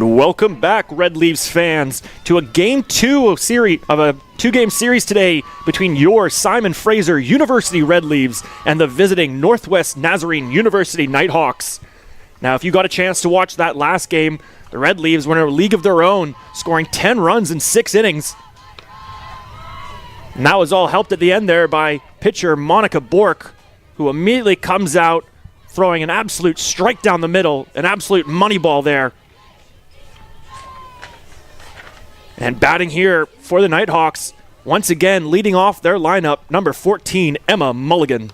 And welcome back, Red Leaves fans, to a Game 2 of a two-game series today between your Simon Fraser University Red Leaves and the visiting Northwest Nazarene University Nighthawks. Now, if you got a chance to watch that last game, the Red Leaves were in a league of their own, scoring 10 runs in 6 innings. And that was all helped at the end there by pitcher Monica Bork, who immediately comes out throwing an absolute strike down the middle, an absolute money ball there. And batting here for the Nighthawks, once again leading off their lineup, number 14, Emma Mulligan.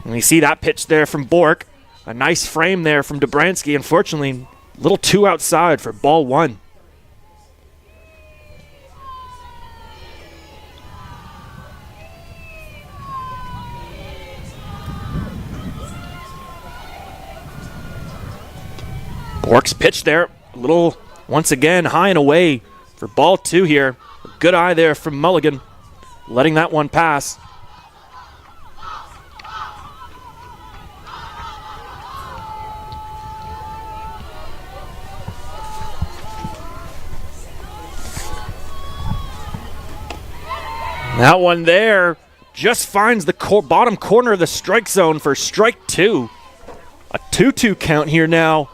And we see that pitch there from Bork. A nice frame there from Dobransky. Unfortunately, a little too outside for ball one. Bork's pitch there, a little, once again, high and away for ball two here. A good eye there from Mulligan, letting that one pass. That one there just finds the bottom corner of the strike zone for strike two. A 2-2 count here now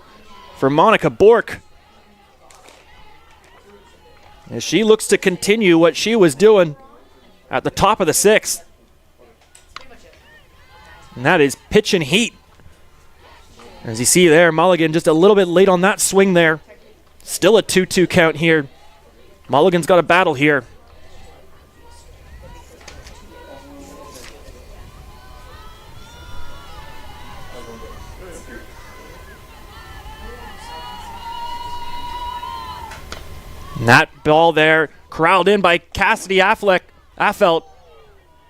for Monica Bork, as she looks to continue what she was doing at the top of the sixth. And that is pitch and heat. As you see there, Mulligan just a little bit late on that swing there. Still a 2-2 count here. Mulligan's got a battle here. And that ball there corralled in by Cassidy Affelt.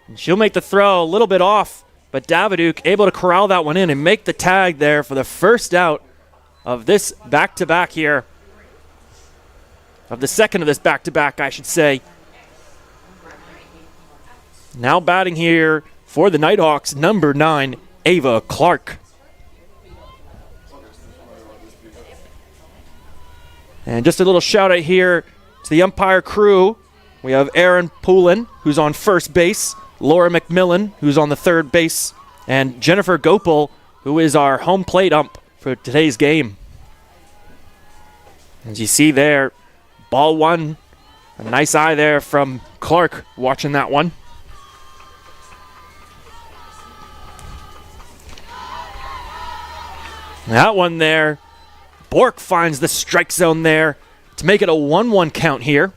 And she'll make the throw a little bit off, but Daviduk able to corral that one in and make the tag there for the first out of this back-to-back here. Of the second of this back-to-back, I should say. Now batting here for the Nighthawks, number 9, Ava Clark. And just a little shout out here to the umpire crew. We have Aaron Poulin, who's on first base, Laura McMillan, who's on the third base, and Jennifer Gopal, who is our home plate ump for today's game. As you see there, ball one, a nice eye there from Clark watching that one. That one there, Bork finds the strike zone there to make it a 1-1 count here.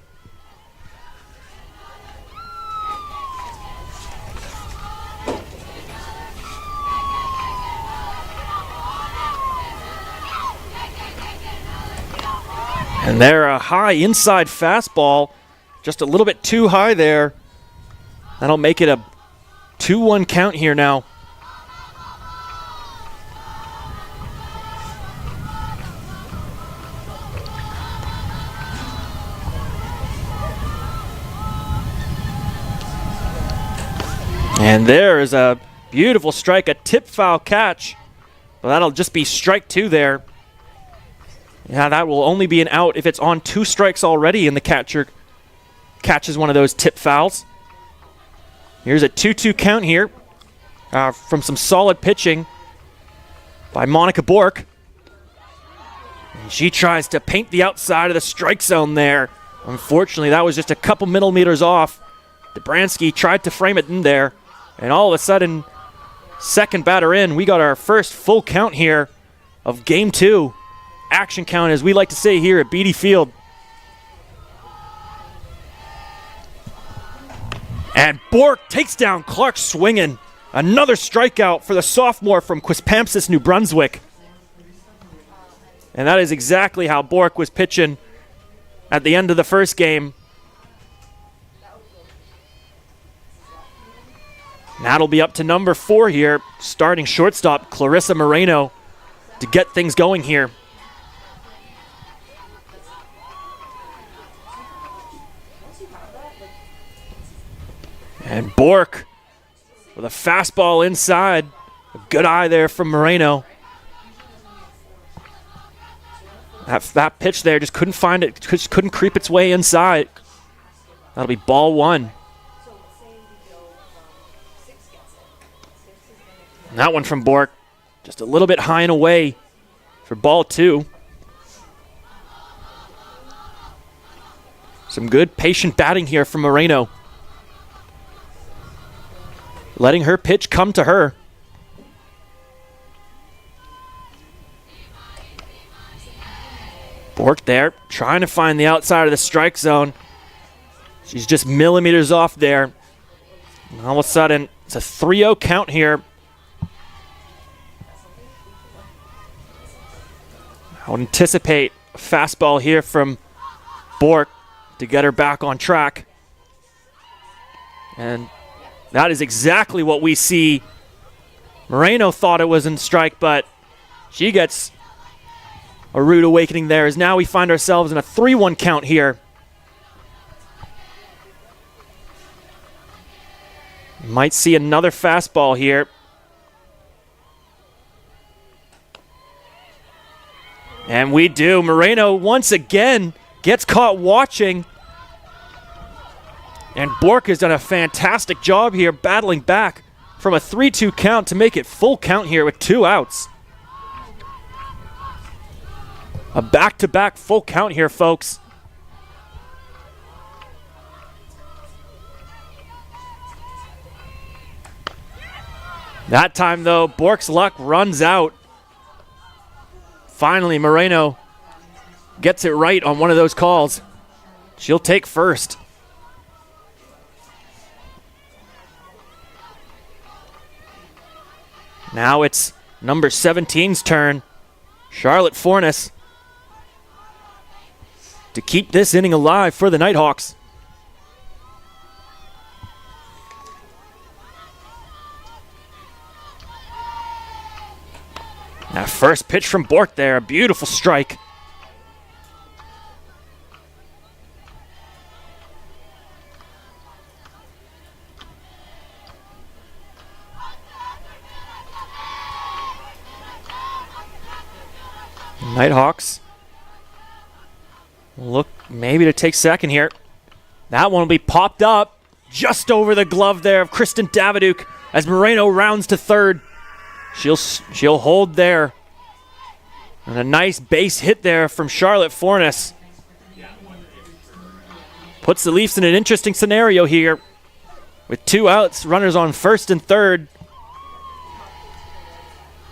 And there, a high inside fastball, just a little bit too high there. That'll make it a 2-1 count here now. And there is a beautiful strike, a tip foul catch. Well, that'll just be strike two there. Yeah, that will only be an out if it's on 2 strikes already and the catcher catches one of those tip fouls. Here's a 2-2 count here from some solid pitching by Monica Bork. And she tries to paint the outside of the strike zone there. Unfortunately, that was just a couple millimeters off. Dobransky tried to frame it in there. And all of a sudden, second batter in, we got our first full count here of Game 2. Action count, as we like to say here at Beatty Field. And Bork takes down Clark swinging. Another strikeout for the sophomore from Quispamsis, New Brunswick. And that is exactly how Bork was pitching at the end of the first game. That'll be up to number 4 here, starting shortstop Clarissa Moreno, to get things going here. And Bork with a fastball inside. A good eye there from Moreno. That pitch there just couldn't find it, just couldn't creep its way inside. That'll be ball one. And that one from Bork, just a little bit high and away for ball two. Some good patient batting here from Moreno. Letting her pitch come to her. Bork there, trying to find the outside of the strike zone. She's just millimeters off there. And all of a sudden, it's a 3-0 count here. I would anticipate a fastball here from Bork to get her back on track. And that is exactly what we see. Moreno thought it was in strike, but she gets a rude awakening there, as now we find ourselves in a 3-1 count here. Might see another fastball here. And we do. Moreno once again gets caught watching. And Bork has done a fantastic job here battling back from a 3-2 count to make it full count here with 2 outs. A back-to-back full count here, folks. That time, though, Bork's luck runs out. Finally, Moreno gets it right on one of those calls. She'll take first. Now it's number 17's turn, Charlotte Fornes, to keep this inning alive for the Nighthawks. That first pitch from Bork there, a beautiful strike. Nighthawks look maybe to take second here. That one will be popped up just over the glove there of Kristen Daviduk as Moreno rounds to third. She'll hold there. And a nice base hit there from Charlotte Fornes. Puts the Leafs in an interesting scenario here with 2 outs, runners on first and third.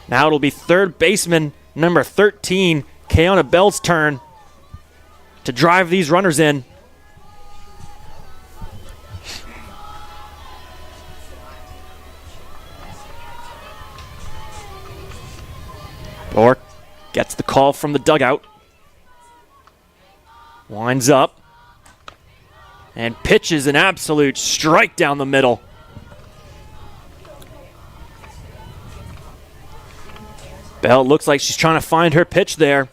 Now it'll be third baseman number 13, Keona Bell's turn to drive these runners in. Bork gets the call from the dugout. Winds up. And pitches an absolute strike down the middle. Bell looks like she's trying to find her pitch there.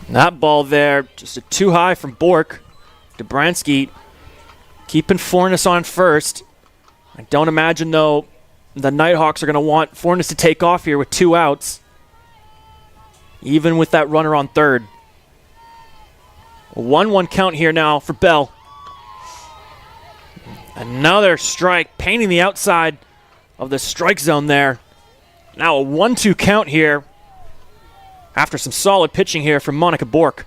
That ball there, just a too high from Bork. Dobransky keeping Fornes on first. I don't imagine, though, the Nighthawks are going to want Fornes to take off here with 2 outs, even with that runner on third. A 1-1 count here now for Bell. Another strike, painting the outside of the strike zone there. Now a 1-2 count here after some solid pitching here from Monica Bork.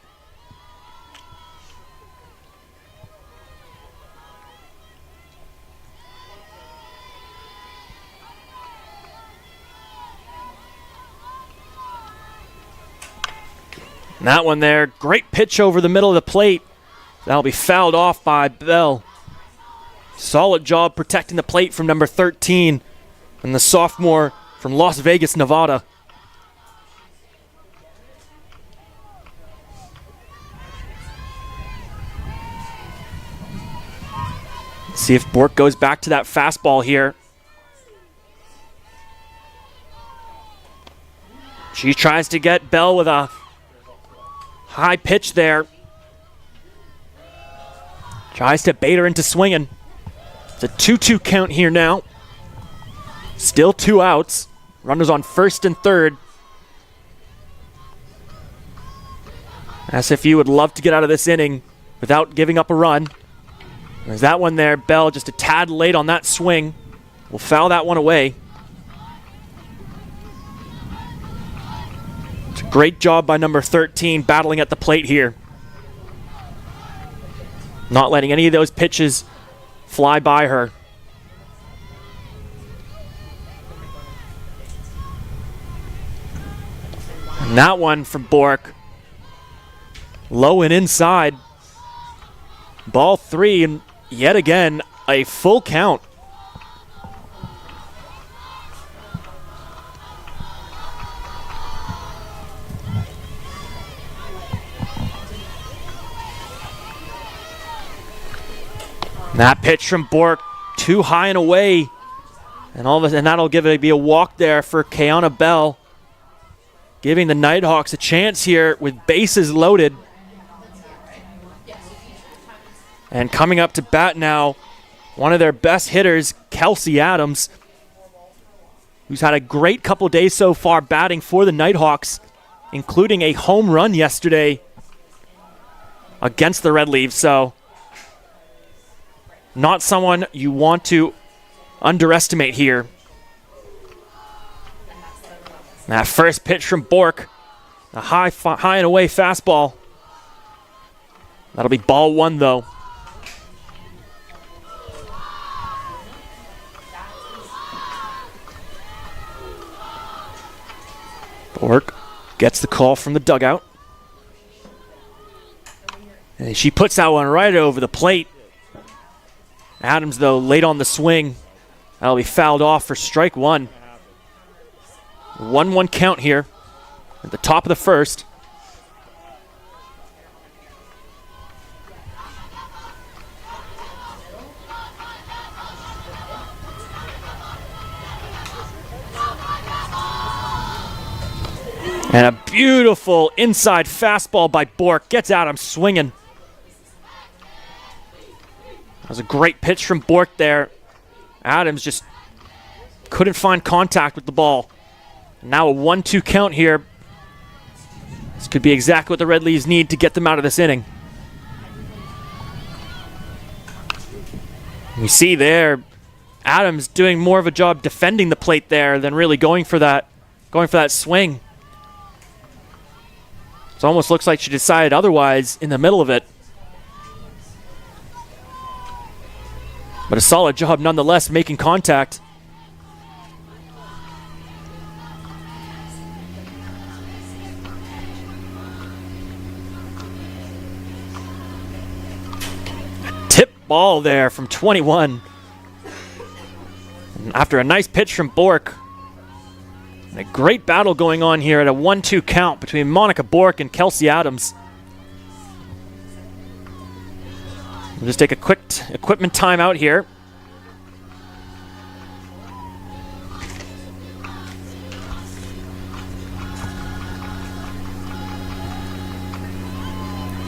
And that one there, great pitch over the middle of the plate. That'll be fouled off by Bell. Solid job protecting the plate from number 13 and the sophomore from Las Vegas, Nevada. See if Bork goes back to that fastball here. She tries to get Bell with a high pitch there. Tries to bait her into swinging. It's a 2-2 count here now. Still 2 outs. Runners on first and third. SFU would love to get out of this inning without giving up a run. There's that one there. Bell just a tad late on that swing. Will foul that one away. It's a great job by number 13 battling at the plate here. Not letting any of those pitches fly by her. And that one from Bork. Low and inside. Ball 3, and yet again, a full count. That pitch from Bork, too high and away. And that'll be a walk there for Kiana Bell, giving the Nighthawks a chance here with bases loaded. And coming up to bat now, one of their best hitters, Kelsey Adams, who's had a great couple days so far batting for the Nighthawks, including a home run yesterday against the Red Leaves. So not someone you want to underestimate here. That first pitch from Bork, a high and away fastball. That'll be ball 1 though. Bork gets the call from the dugout. And she puts that one right over the plate. Adams, though, late on the swing. That'll be fouled off for strike 1. 1-1 count here at the top of the first. And a beautiful inside fastball by Bork. Gets Adams swinging. That was a great pitch from Bork there. Adams just couldn't find contact with the ball. Now a 1-2 count here. This could be exactly what the Red Leaves need to get them out of this inning. We see there Adams doing more of a job defending the plate there than really going for that swing. It almost looks like she decided otherwise in the middle of it. But a solid job nonetheless making contact. A tip ball there from 21. And after a nice pitch from Bork. And a great battle going on here at a 1-2 count between Monica Bork and Kelsey Adams. We'll just take a quick equipment timeout here.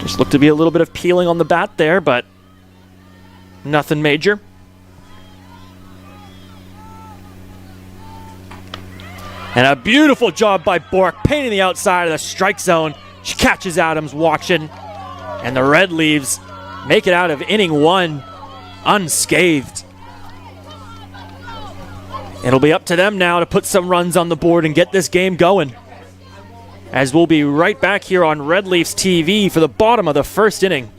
Just looked to be a little bit of peeling on the bat there, but nothing major. And a beautiful job by Bork, painting the outside of the strike zone. She catches Adams watching, and the Red Leaves make it out of inning 1 unscathed. It'll be up to them now to put some runs on the board and get this game going, as we'll be right back here on Red Leafs TV for the bottom of the first inning.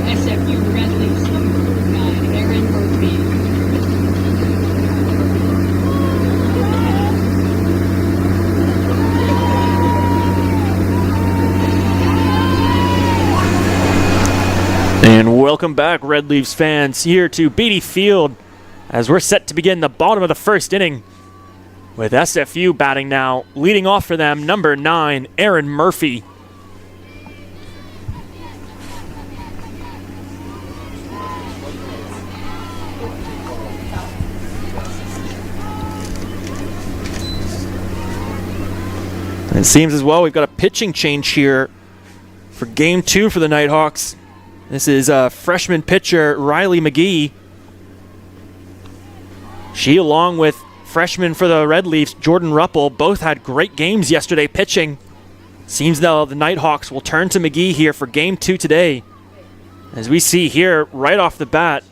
SFU Red Leafs number 9, Aaron Murphy. And welcome back, Red Leafs fans, here to Beatty Field as we're set to begin the bottom of the first inning with SFU batting now. Leading off for them, number 9, Aaron Murphy. And it seems as well we've got a pitching change here for Game 2 for the Nighthawks. This is freshman pitcher Riley McGee. She, along with freshman for the Red Leafs, Jordan Ruppel, both had great games yesterday pitching. Seems though the Nighthawks will turn to McGee here for Game 2 today. As we see here, right off the bat,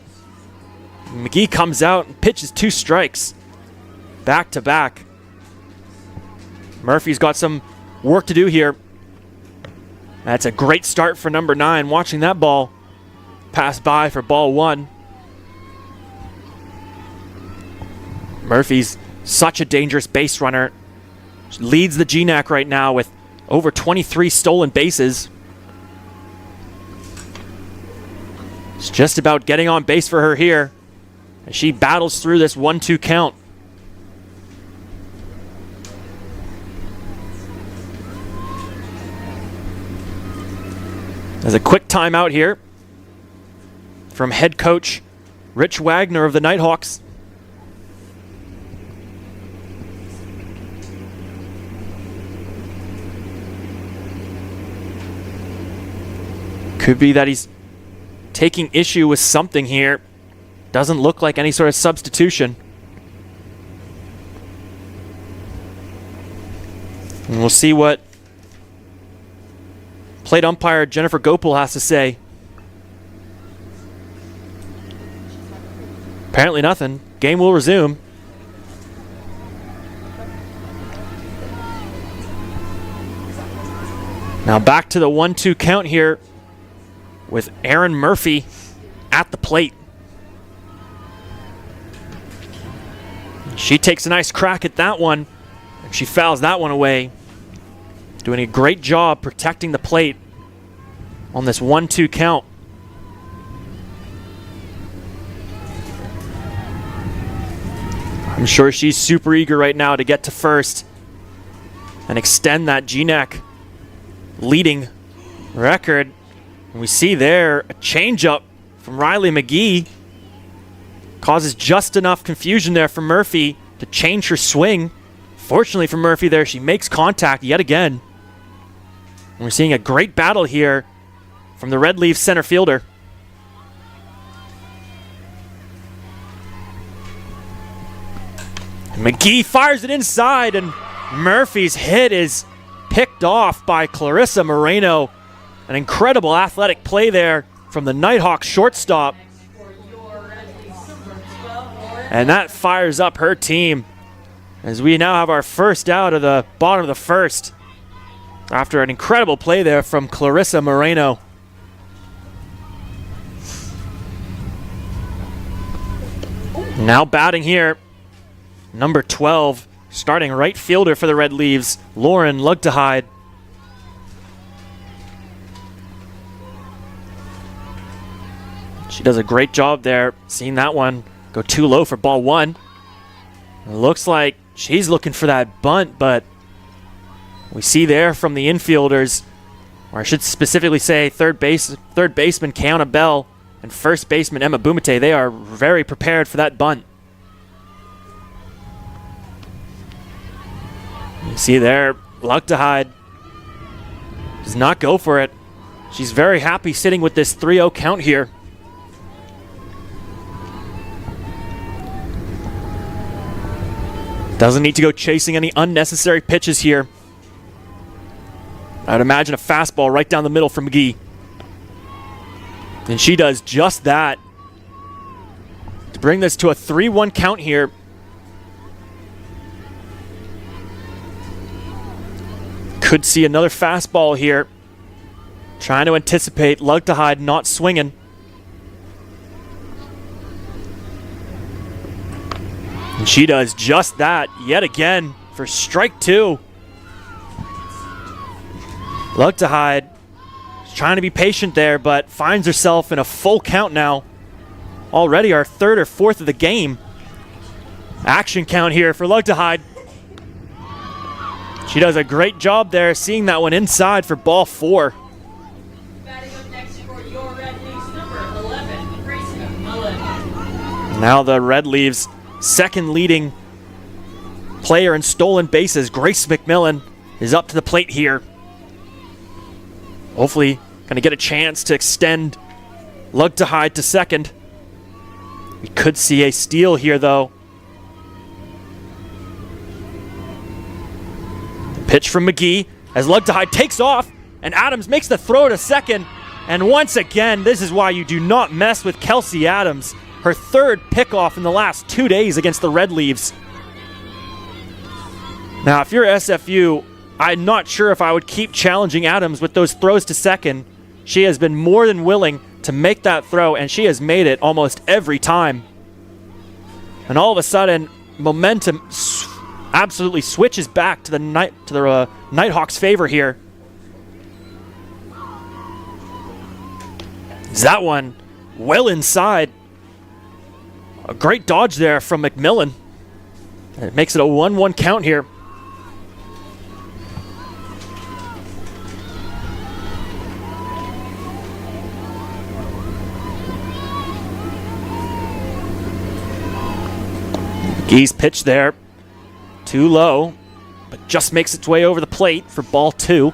McGee comes out and pitches 2 strikes back to back. Murphy's got some work to do here. That's a great start for number 9. Watching that ball pass by for ball 1. Murphy's such a dangerous base runner. She leads the GNAC right now with over 23 stolen bases. It's just about getting on base for her here as she battles through this 1-2 count. There's a quick timeout here from head coach Rich Wagner of the Nighthawks. Could be that he's taking issue with something here. Doesn't look like any sort of substitution. And we'll see what plate umpire Jennifer Gopal has to say. Apparently nothing. Game will resume. Now back to the 1-2 count here with Aaron Murphy at the plate. She takes a nice crack at that one, and she fouls that one away. Doing a great job protecting the plate on this 1-2 count. I'm sure she's super eager right now to get to first and extend that GNAC leading record. And we see there a changeup from Riley McGee. Causes just enough confusion there for Murphy to change her swing. Fortunately for Murphy there, she makes contact yet again. And we're seeing a great battle here from the Red Leafs center fielder. McGee fires it inside, and Murphy's hit is picked off by Clarissa Moreno. An incredible athletic play there from the Nighthawks shortstop. And that fires up her team as we now have our first out of the bottom of the first after an incredible play there from Clarissa Moreno. Now batting here, number 12, starting right fielder for the Red Leaves, Lauren Lugtehide. She does a great job there, seeing that one go too low for ball 1. It looks like she's looking for that bunt, but we see there from the infielders, or I should specifically say third baseman Keona Bell and first baseman Emma Bumate, they are very prepared for that bunt. You see there, Lugtehide does not go for it. She's very happy sitting with this 3-0 count here. Doesn't need to go chasing any unnecessary pitches here. I'd imagine a fastball right down the middle from McGee. And she does just that to bring this to a 3-1 count here. Could see another fastball here. Trying to anticipate Lugtehide not swinging. And she does just that yet again for strike 2. Look to hide. She's trying to be patient there, but finds herself in a full count now. Already our 3rd or 4th of the game. Action count here for Lug to hide. She does a great job there, seeing that one inside for ball 4. Batting up next for your Red Leafs, number 11, Grace McMillan. Now the Red Leafs' second leading player in stolen bases, Grace McMillan, is up to the plate here. Hopefully going to get a chance to extend Lug to hide to second. We could see a steal here, though. Pitch from McGee as Lug to hide takes off, and Adams makes the throw to second. And once again, this is why you do not mess with Kelsey Adams. Her 3rd pickoff in the last 2 days against the Red Leaves. Now, if you're SFU, I'm not sure if I would keep challenging Adams with those throws to second. She has been more than willing to make that throw, and she has made it almost every time. And all of a sudden, momentum absolutely switches back to the Nighthawks' favor here. Is that one well inside? A great dodge there from McMillan. And it makes it a 1-1 count here. McGee's pitch there. Too low, but just makes its way over the plate for ball 2.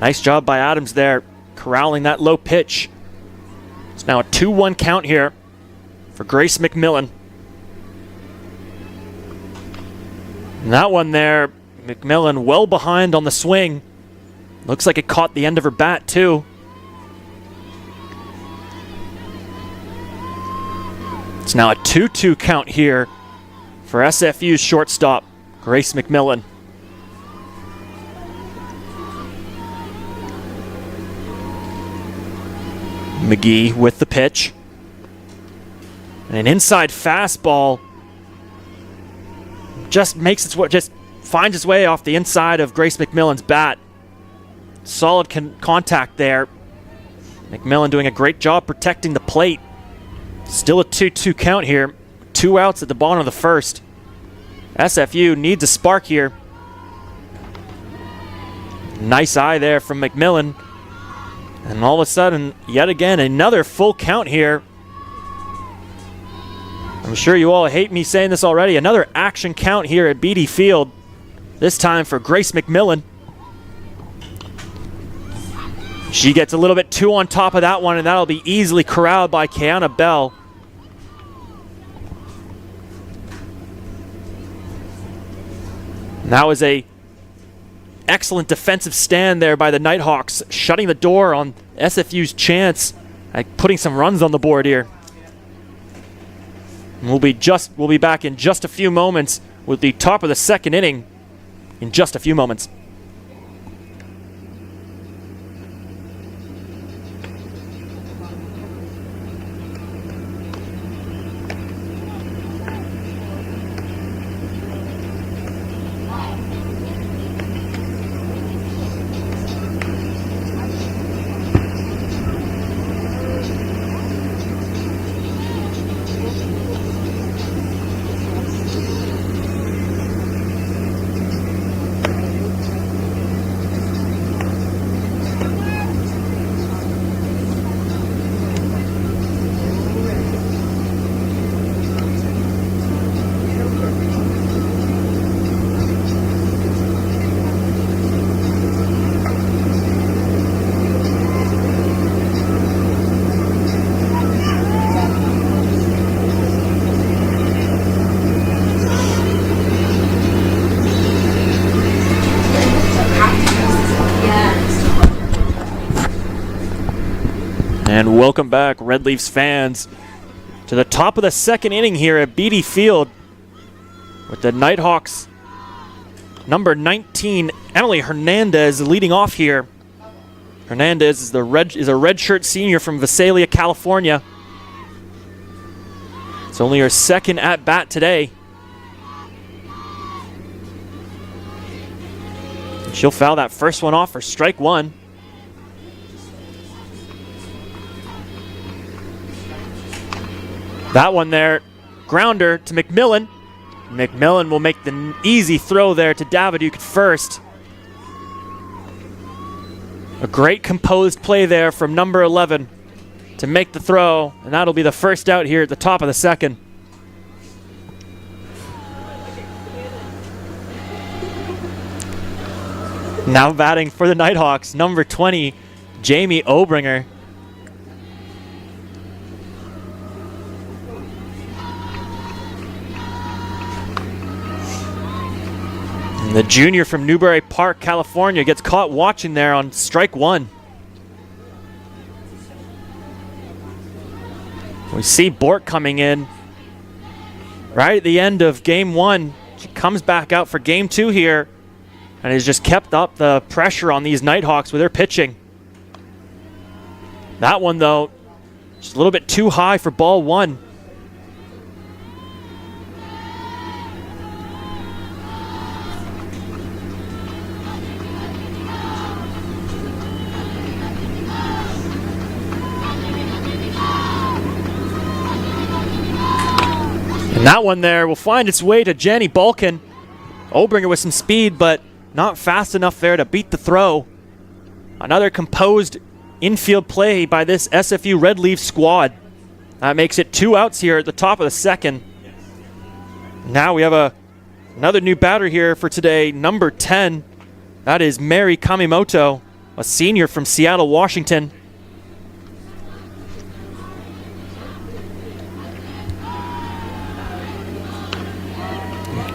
Nice job by Adams there, corralling that low pitch. It's now a 2-1 count here for Grace McMillan. And that one there, McMillan well behind on the swing. Looks like it caught the end of her bat too. It's now a 2-2 count here for SFU's shortstop, Grace McMillan. McGee with the pitch. And an inside fastball just finds its way off the inside of Grace McMillan's bat. Solid contact there. McMillan doing a great job protecting the plate. Still a 2-2 count here. 2 outs at the bottom of the first. SFU needs a spark here. Nice eye there from McMillan. And all of a sudden, yet again, another full count here. I'm sure you all hate me saying this already. Another action count here at Beatty Field. This time for Grace McMillan. She gets a little bit too on top of that one, and that'll be easily corralled by Kiana Bell. And that was a excellent defensive stand there by the Nighthawks, shutting the door on SFU's chance at putting some runs on the board here. And we'll be back in just a few moments with the top of the second inning in just a few moments. And welcome back, Red Leafs fans, to the top of the second inning here at Beatty Field with the Nighthawks number 19, Emily Hernandez, leading off here. Hernandez is a redshirt senior from Visalia, California. It's only her second at-bat today. She'll foul that first one off for strike one. That one there, grounder to McMillan. McMillan will make the easy throw there to Daviduke at first. A great composed play there from number 11 to make the throw, and that'll be the first out here at the top of the second. Now batting for the Nighthawks, number 20, Jamie Obringer. And the junior from Newbury Park, California, gets caught watching there on strike one. We see Bork coming in right at the end of game one. She comes back out for game two here and has just kept up the pressure on these Nighthawks with her pitching. That one, though, just a little bit too high for ball one. And that one there will find its way to Jenny Balkin. Obringer with some speed, but not fast enough there to beat the throw. Another composed infield play by this SFU Red Leaf squad. That makes it 2 outs here at the top of the second. Now we have another new batter here for today, number 10. That is Mary Kamimoto, a senior from Seattle, Washington.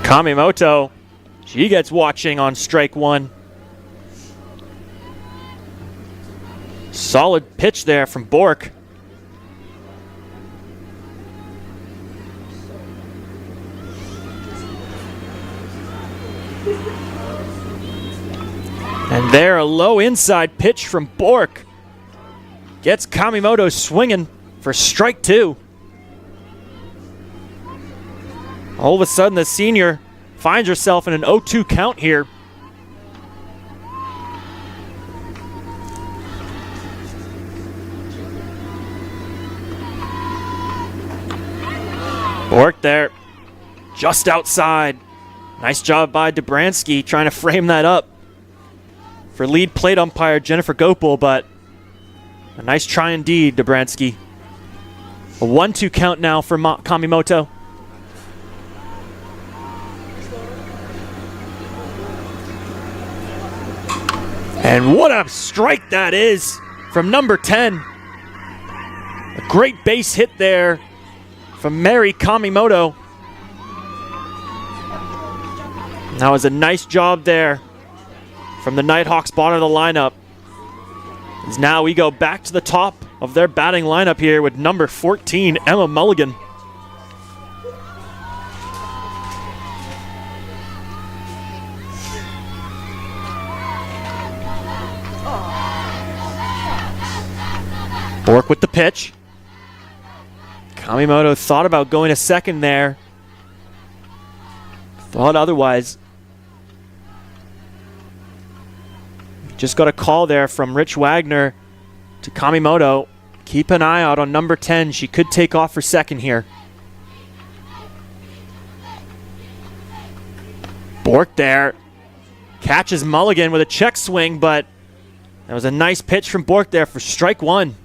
Kamimoto, she gets watching on strike one. Solid pitch there from Bork. And there, a low inside pitch from Bork gets Kamimoto swinging for strike two. All of a sudden, the senior finds herself in an 0-2 count here. Bork there, just outside. Nice job by Dobransky trying to frame that up for lead plate umpire Jennifer Gopel, but a nice try indeed, Dobransky. A 1-2 count now for Kamimoto. And what a strike that is from number 10. A great base hit there from Mary Kamimoto. That was a nice job there from the Nighthawks bottom of the lineup. As now we go back to the top of their batting lineup here with number 14, Emma Mulligan. Bork with the pitch. Kamimoto thought about going to second there. Thought otherwise. Just got a call there from Rich Wagner to Kamimoto. Keep an eye out on number 10. She could take off for second here. Bork there. Catches Mulligan with a check swing, but that was a nice pitch from Bork there for strike one.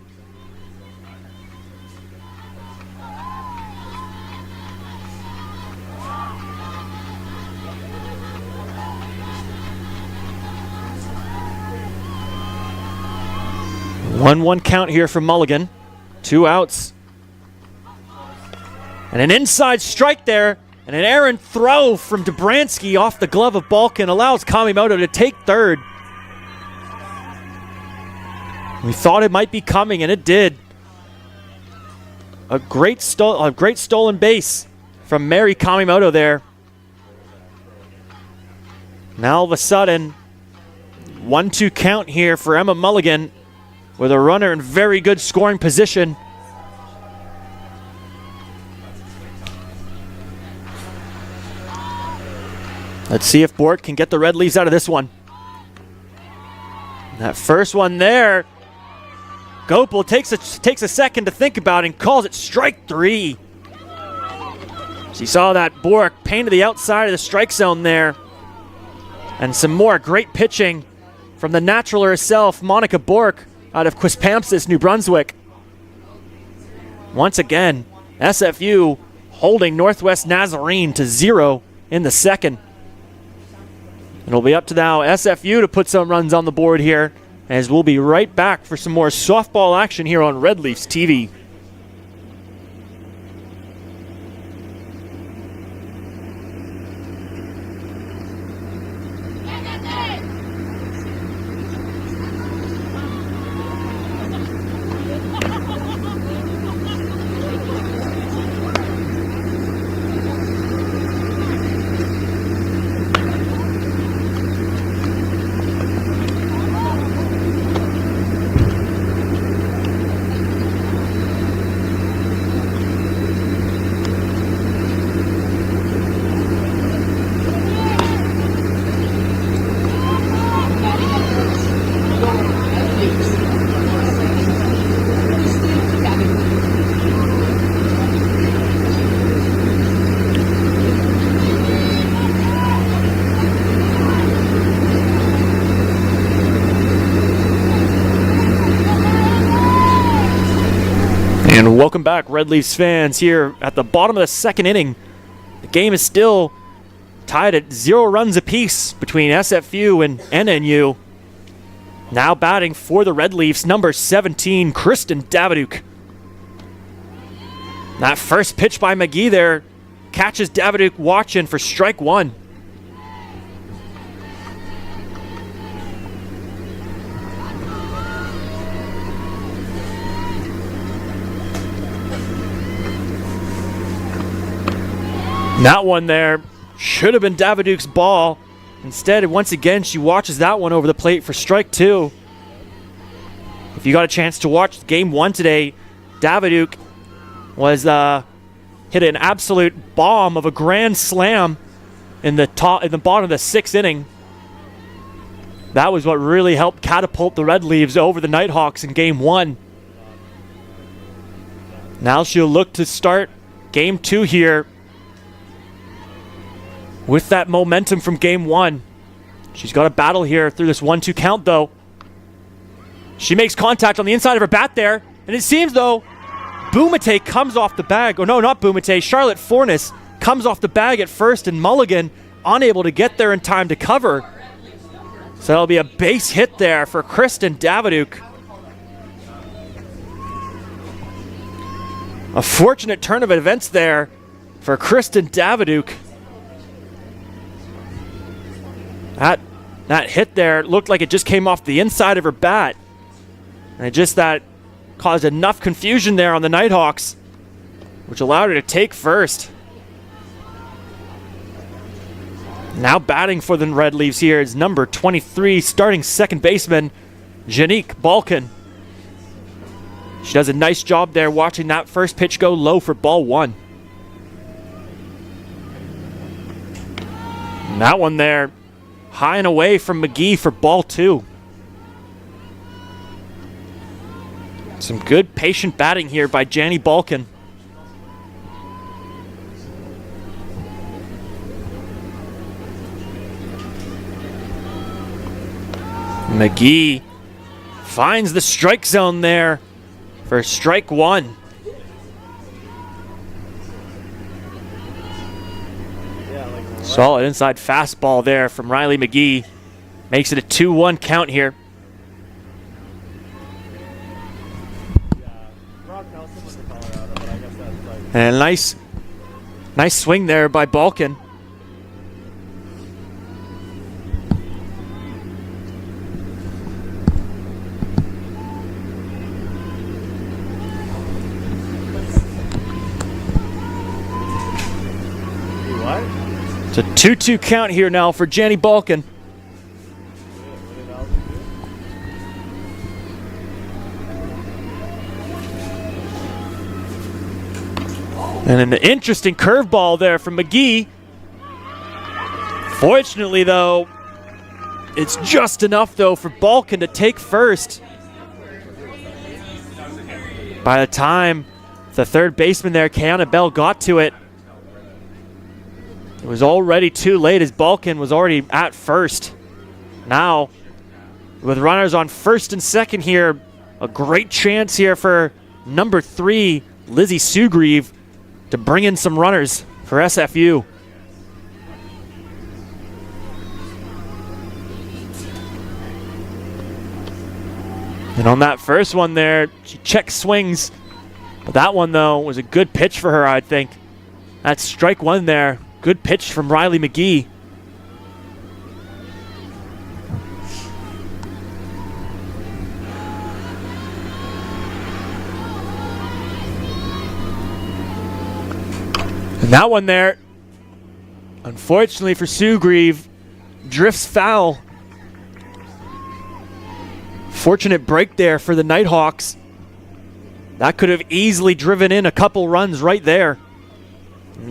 One count here from Mulligan. 2 outs. And an inside strike there. And an errant throw from Dobransky off the glove of Balkin allows Kamimoto to take third. We thought it might be coming, and it did. A great stolen base from Mary Kamimoto there. Now all of a sudden, 1-2 count here for Emma Mulligan, with a runner in very good scoring position. Let's see if Bork can get the Red Leafs out of this one. That first one there, Gopal takes a second to think about and calls it strike 3. She saw that Bork painted the outside of the strike zone there. And some more great pitching from the natural herself, Monica Bork, out of Quispamsis, New Brunswick. Once again, SFU holding Northwest Nazarene to 0 in the second. It'll be up to now SFU to put some runs on the board here, as we'll be right back for some more softball action here on Red Leafs TV. And welcome back, Red Leafs fans, here at the bottom of the second inning. The game is still tied at 0 runs apiece between SFU and NNU. Now batting for the Red Leafs, number 17, Kristen Daviduk. That first pitch by McGee there catches Daviduk watching for strike 1. That one there should have been Daviduk's ball. Instead, once again, she watches that one over the plate for strike 2. If you got a chance to watch game 1 today, Daviduk was hit an absolute bomb of a grand slam in the bottom of the 6th inning. That was what really helped catapult the Red Leafs over the Nighthawks in game 1. Now she'll look to start game 2 here with that momentum from game 1. She's got a battle here through this 1-2 count, though. She makes contact on the inside of her bat there, and it seems, though, Bumate comes off the bag. Oh, no, not Bumate. Charlotte Fornes comes off the bag at first, and Mulligan unable to get there in time to cover. So that'll be a base hit there for Kristen Daviduk. A fortunate turn of events there for Kristen Daviduk. That hit there looked like it just came off the inside of her bat. And that caused enough confusion there on the Nighthawks, which allowed her to take first. Now batting for the Red Leafs here is number 23, starting second baseman, Janique Balkan. She does a nice job there watching that first pitch go low for ball 1. And that one there, high and away from McGee for ball 2. Some good patient batting here by Janie Balkan. McGee finds the strike zone there for strike 1. Solid inside fastball there from Riley McGee. Makes it a 2-1 count here. And a nice swing there by Balkan. It's a 2-2 count here now for Janie Balkan. And an interesting curveball there from McGee. Unfortunately, though, it's just enough, though, for Balkan to take first. By the time the third baseman there, Keanu Bell, got to it, it was already too late as Balkan was already at first. Now, with runners on first and second here, a great chance here for number 3, Lizzie Sugrieve, to bring in some runners for SFU. And on that first one there, she check swings. But that one, though, was a good pitch for her, I think. That's strike one there. Good pitch from Riley McGee. And that one there, unfortunately for Sugrieve, drifts foul. Fortunate break there for the Nighthawks. That could have easily driven in a couple runs right there.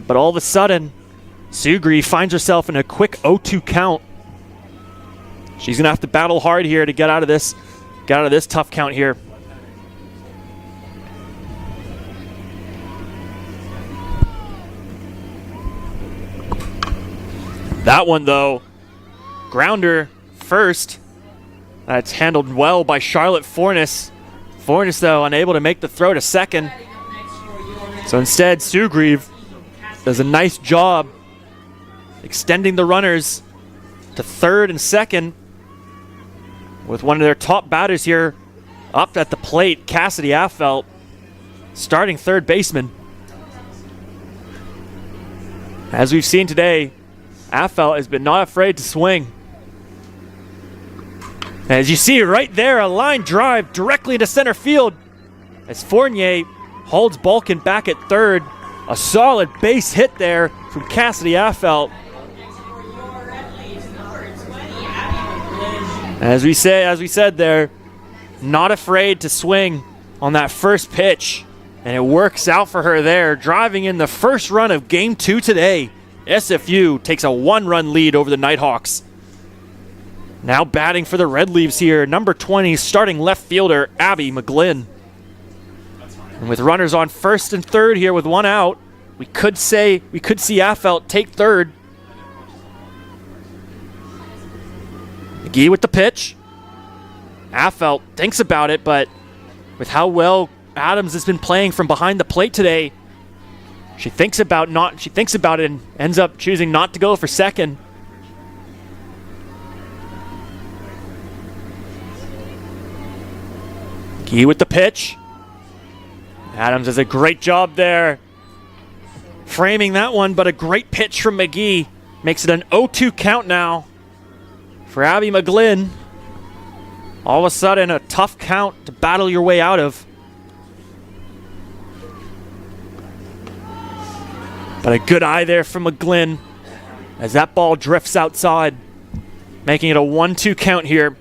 But all of a sudden, Sugrieve finds herself in a quick 0-2 count. She's going to have to battle hard here to get out of this tough count here. That one, though, grounder first. That's handled well by Charlotte Fornes. Fornes, though, unable to make the throw to second. So instead, Sugrieve does a nice job extending the runners to third and second with one of their top batters here up at the plate, Cassidy Affelt, starting third baseman. As we've seen today, Affelt has been not afraid to swing. As you see right there, a line drive directly into center field as Fournier holds Balkan back at third. A solid base hit there from Cassidy Affelt. As we said there, not afraid to swing on that first pitch, and it works out for her there, driving in the first run of Game 2 today. SFU takes a 1-run lead over the Nighthawks. Now batting for the Red Leaves here, number 20, starting left fielder Abby McGlynn. And with runners on first and third here with one out, we could see Affelt take third. McGee with the pitch. Affelt thinks about it, but with how well Adams has been playing from behind the plate today, she thinks about it and ends up choosing not to go for second. McGee with the pitch. Adams does a great job there framing that one, but a great pitch from McGee makes it an 0-2 count now for Abby McGlynn. All of a sudden, a tough count to battle your way out of. But a good eye there from McGlynn as that ball drifts outside, making it a 1-2 count here.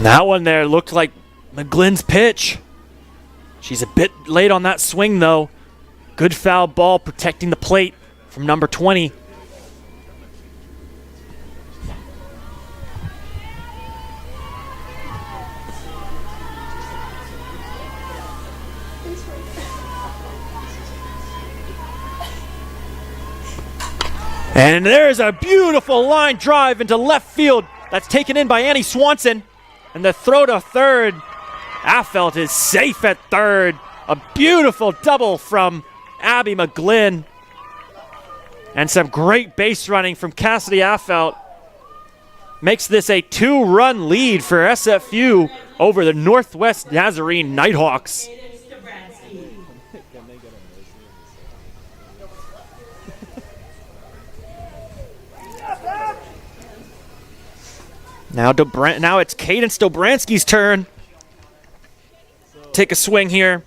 That one there looked like McGlynn's pitch. She's a bit late on that swing, though. Good foul ball protecting the plate from number 20. And there's a beautiful line drive into left field that's taken in by Annie Swanson. And the throw to third. Affelt is safe at third. A beautiful double from Abby McGlynn. And some great base running from Cassidy Affelt makes this a 2-run lead for SFU over the Northwest Nazarene Nighthawks. Now it's Cadence Dobransky's turn. Take a swing here.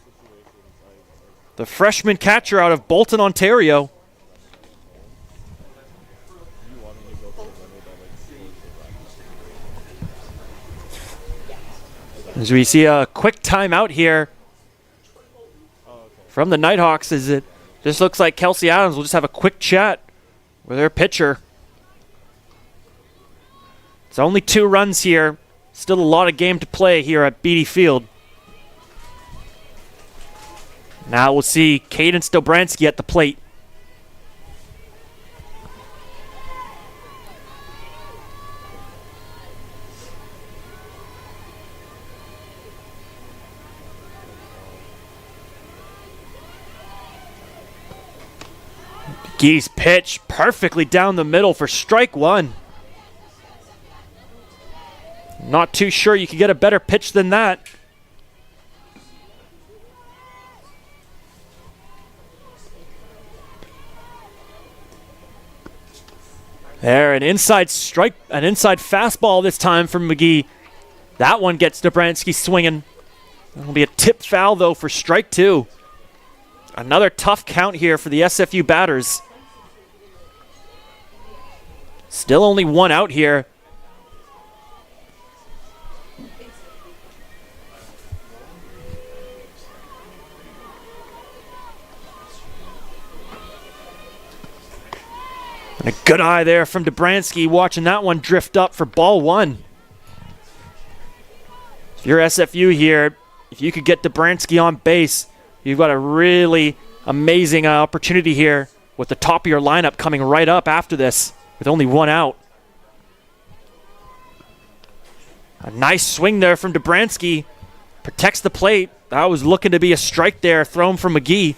The freshman catcher out of Bolton, Ontario. As we see a quick timeout here from the Nighthawks, as it just looks like Kelsey Adams will just have a quick chat with their pitcher. It's only 2 runs here. Still a lot of game to play here at Beatty Field. Now we'll see Caden Stobransky at the plate. McGee's pitch perfectly down the middle for strike 1. Not too sure you could get a better pitch than that. There, an inside fastball this time from McGee. That one gets Stobransky swinging. That'll be a tip foul, though, for strike 2. Another tough count here for the SFU batters. Still only 1 out here. And a good eye there from Dobransky, watching that one drift up for ball 1. If you're SFU here, if you could get Dobransky on base, you've got a really amazing opportunity here with the top of your lineup coming right up after this with only 1 out. A nice swing there from Dobransky. Protects the plate. That was looking to be a strike there thrown from McGee.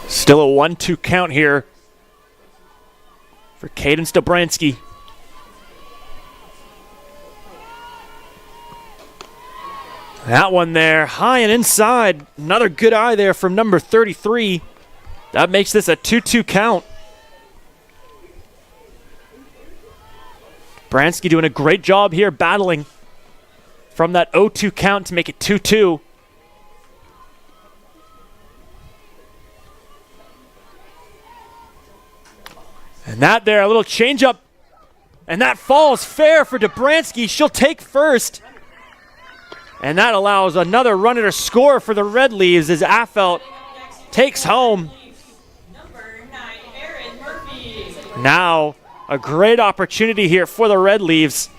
Still a 1-2 count here for Caden Stobransky. That one there, high and inside. Another good eye there from number 33. That makes this a 2-2 count. Bransky doing a great job here battling from that 0-2 count to make it 2-2. And that there, a little changeup. And that falls fair for Dobransky. She'll take first. And that allows another runner to score for the Red Leaves as Affelt takes home. Now, a great opportunity here for the Red Leaves.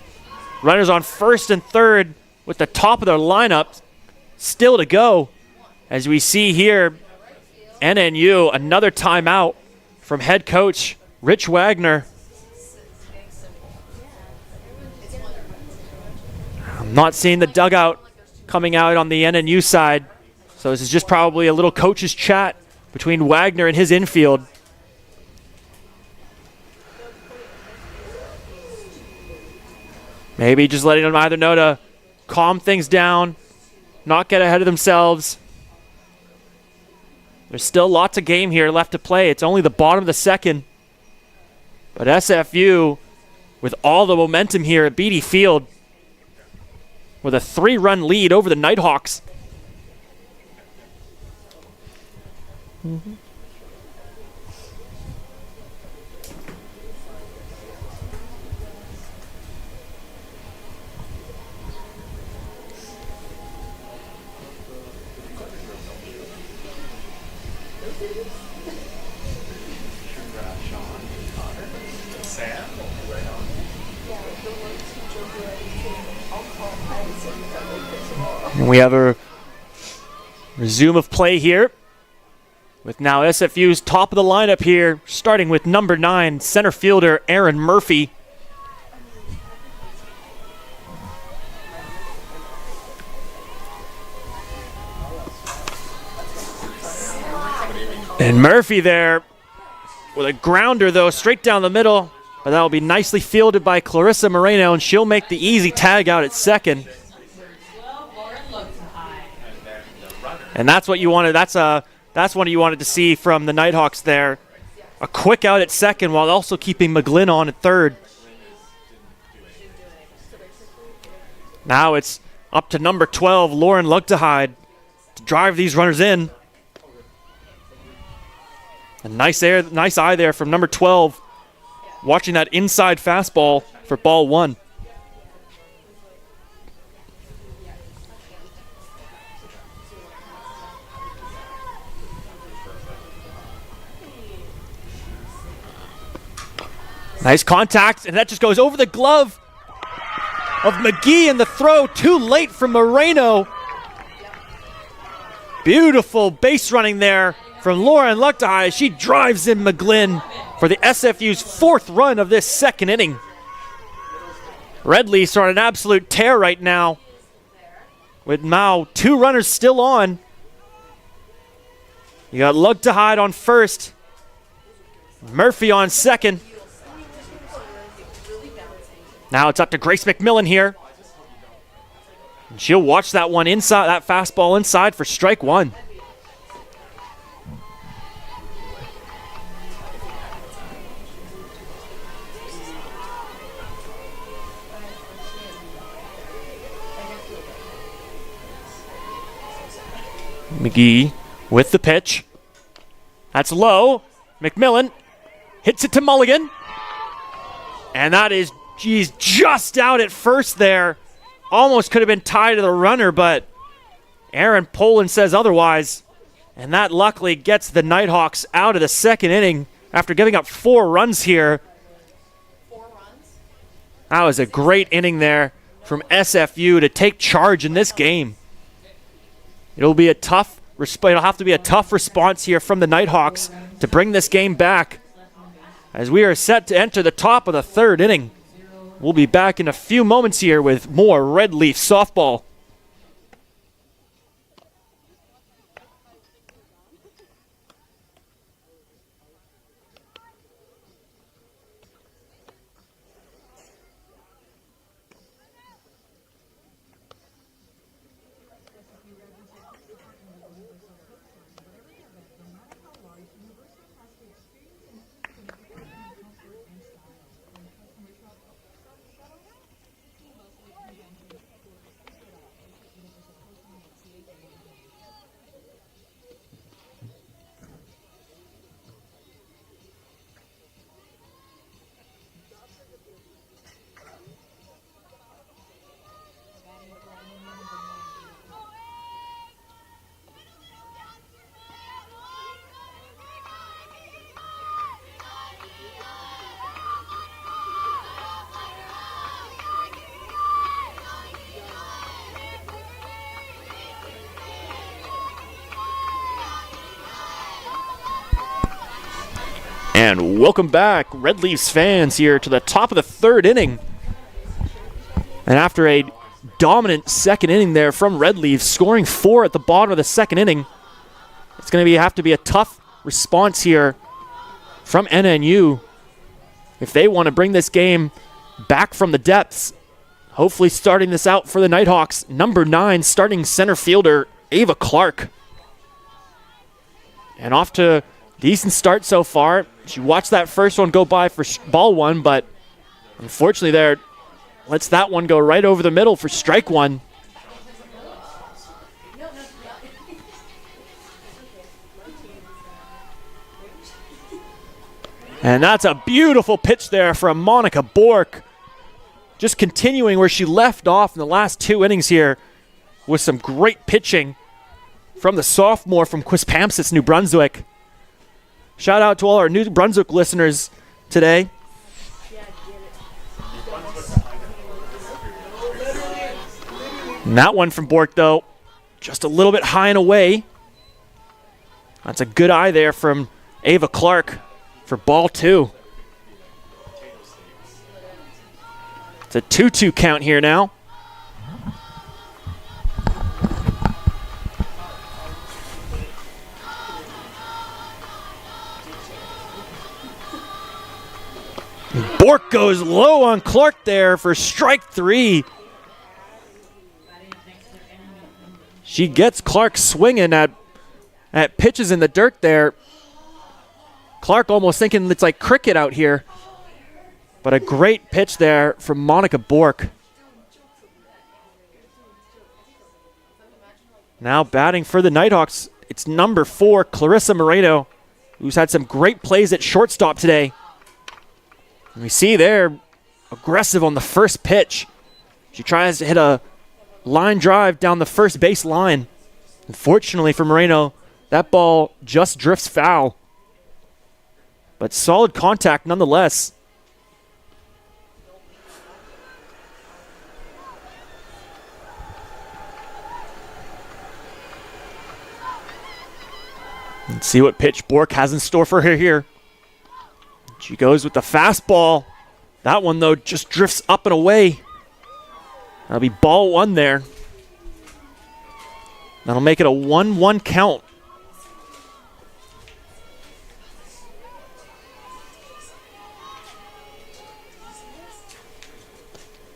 Runners on first and third with the top of their lineup still to go. As we see here, NNU, another timeout from head coach Rich Wagner. I'm not seeing the dugout coming out on the NNU side. So this is just probably a little coach's chat between Wagner and his infield. Maybe just letting them either know to calm things down, not get ahead of themselves. There's still lots of game here left to play. It's only the bottom of the second. But SFU, with all the momentum here at Beatty Field, with a 3-run lead over the Nighthawks. Mm-hmm. And we have a resume of play here with now SFU's top of the lineup here, starting with number 9, center fielder Aaron Murphy. And Murphy there with a grounder, though, straight down the middle. But that will be nicely fielded by Clarissa Moreno, and she'll make the easy tag out at second. And that's what you wanted. That's what you wanted to see from the Nighthawks there. A quick out at second while also keeping McGlynn on at third. Now it's up to number 12, Lauren Lugtehide, to drive these runners in. A nice eye there from number 12, watching that inside fastball for ball one. Nice contact, and that just goes over the glove of McGee, and the throw too late from Moreno. Beautiful base running there from Lauren Luchtahey. She drives in McGlynn for the SFU's 4th run of this second inning. Red Leafs are on an absolute tear right now, with now 2 runners still on. You got Luchtahey on first, Murphy on second. Now it's up to Grace McMillan here. And she'll watch that one inside, that fastball inside for strike one. McGee with the pitch. That's low. McMillan hits it to Mulligan. And that is, geez, just out at first there. Almost could have been tied to the runner, but Aaron Poland says otherwise. And that luckily gets the Nighthawks out of the second inning after giving up 4 runs here. 4 runs? That was a great inning there from SFU to take charge in this game. It'll have to be a tough response here from the Nighthawks to bring this game back, as we are set to enter the top of the 3rd inning. We'll be back in a few moments here with more Red Leaf softball. And welcome back, Red Leafs fans, here to the top of the 3rd inning. And after a dominant second inning there from Red Leafs, scoring 4 at the bottom of the second inning, it's going to have to be a tough response here from NNU if they want to bring this game back from the depths. Hopefully starting this out for the Nighthawks, number 9 starting center fielder Ava Clark. And off to decent start so far. She watched that first one go by for ball one, but unfortunately there lets that one go right over the middle for strike one. And that's a beautiful pitch there from Monica Bork. Just continuing where she left off in the last 2 innings here with some great pitching from the sophomore from Quispamsis, New Brunswick. Shout out to all our New Brunswick listeners today. And that one from Bork, though, just a little bit high and away. That's a good eye there from Ava Clark for ball 2. It's a 2-2 count here now. Bork goes low on Clark there for strike 3. She gets Clark swinging at pitches in the dirt there. Clark almost thinking it's like cricket out here. But a great pitch there from Monica Bork. Now batting for the Nighthawks, it's number 4, Clarissa Moreno, who's had some great plays at shortstop today. And we see there, aggressive on the first pitch. She tries to hit a line drive down the first base line. Unfortunately for Moreno, that ball just drifts foul. But solid contact nonetheless. Let's see what pitch Bork has in store for her here. She goes with the fastball. That one, though, just drifts up and away. That'll be ball 1 there. That'll make it a 1-1 count.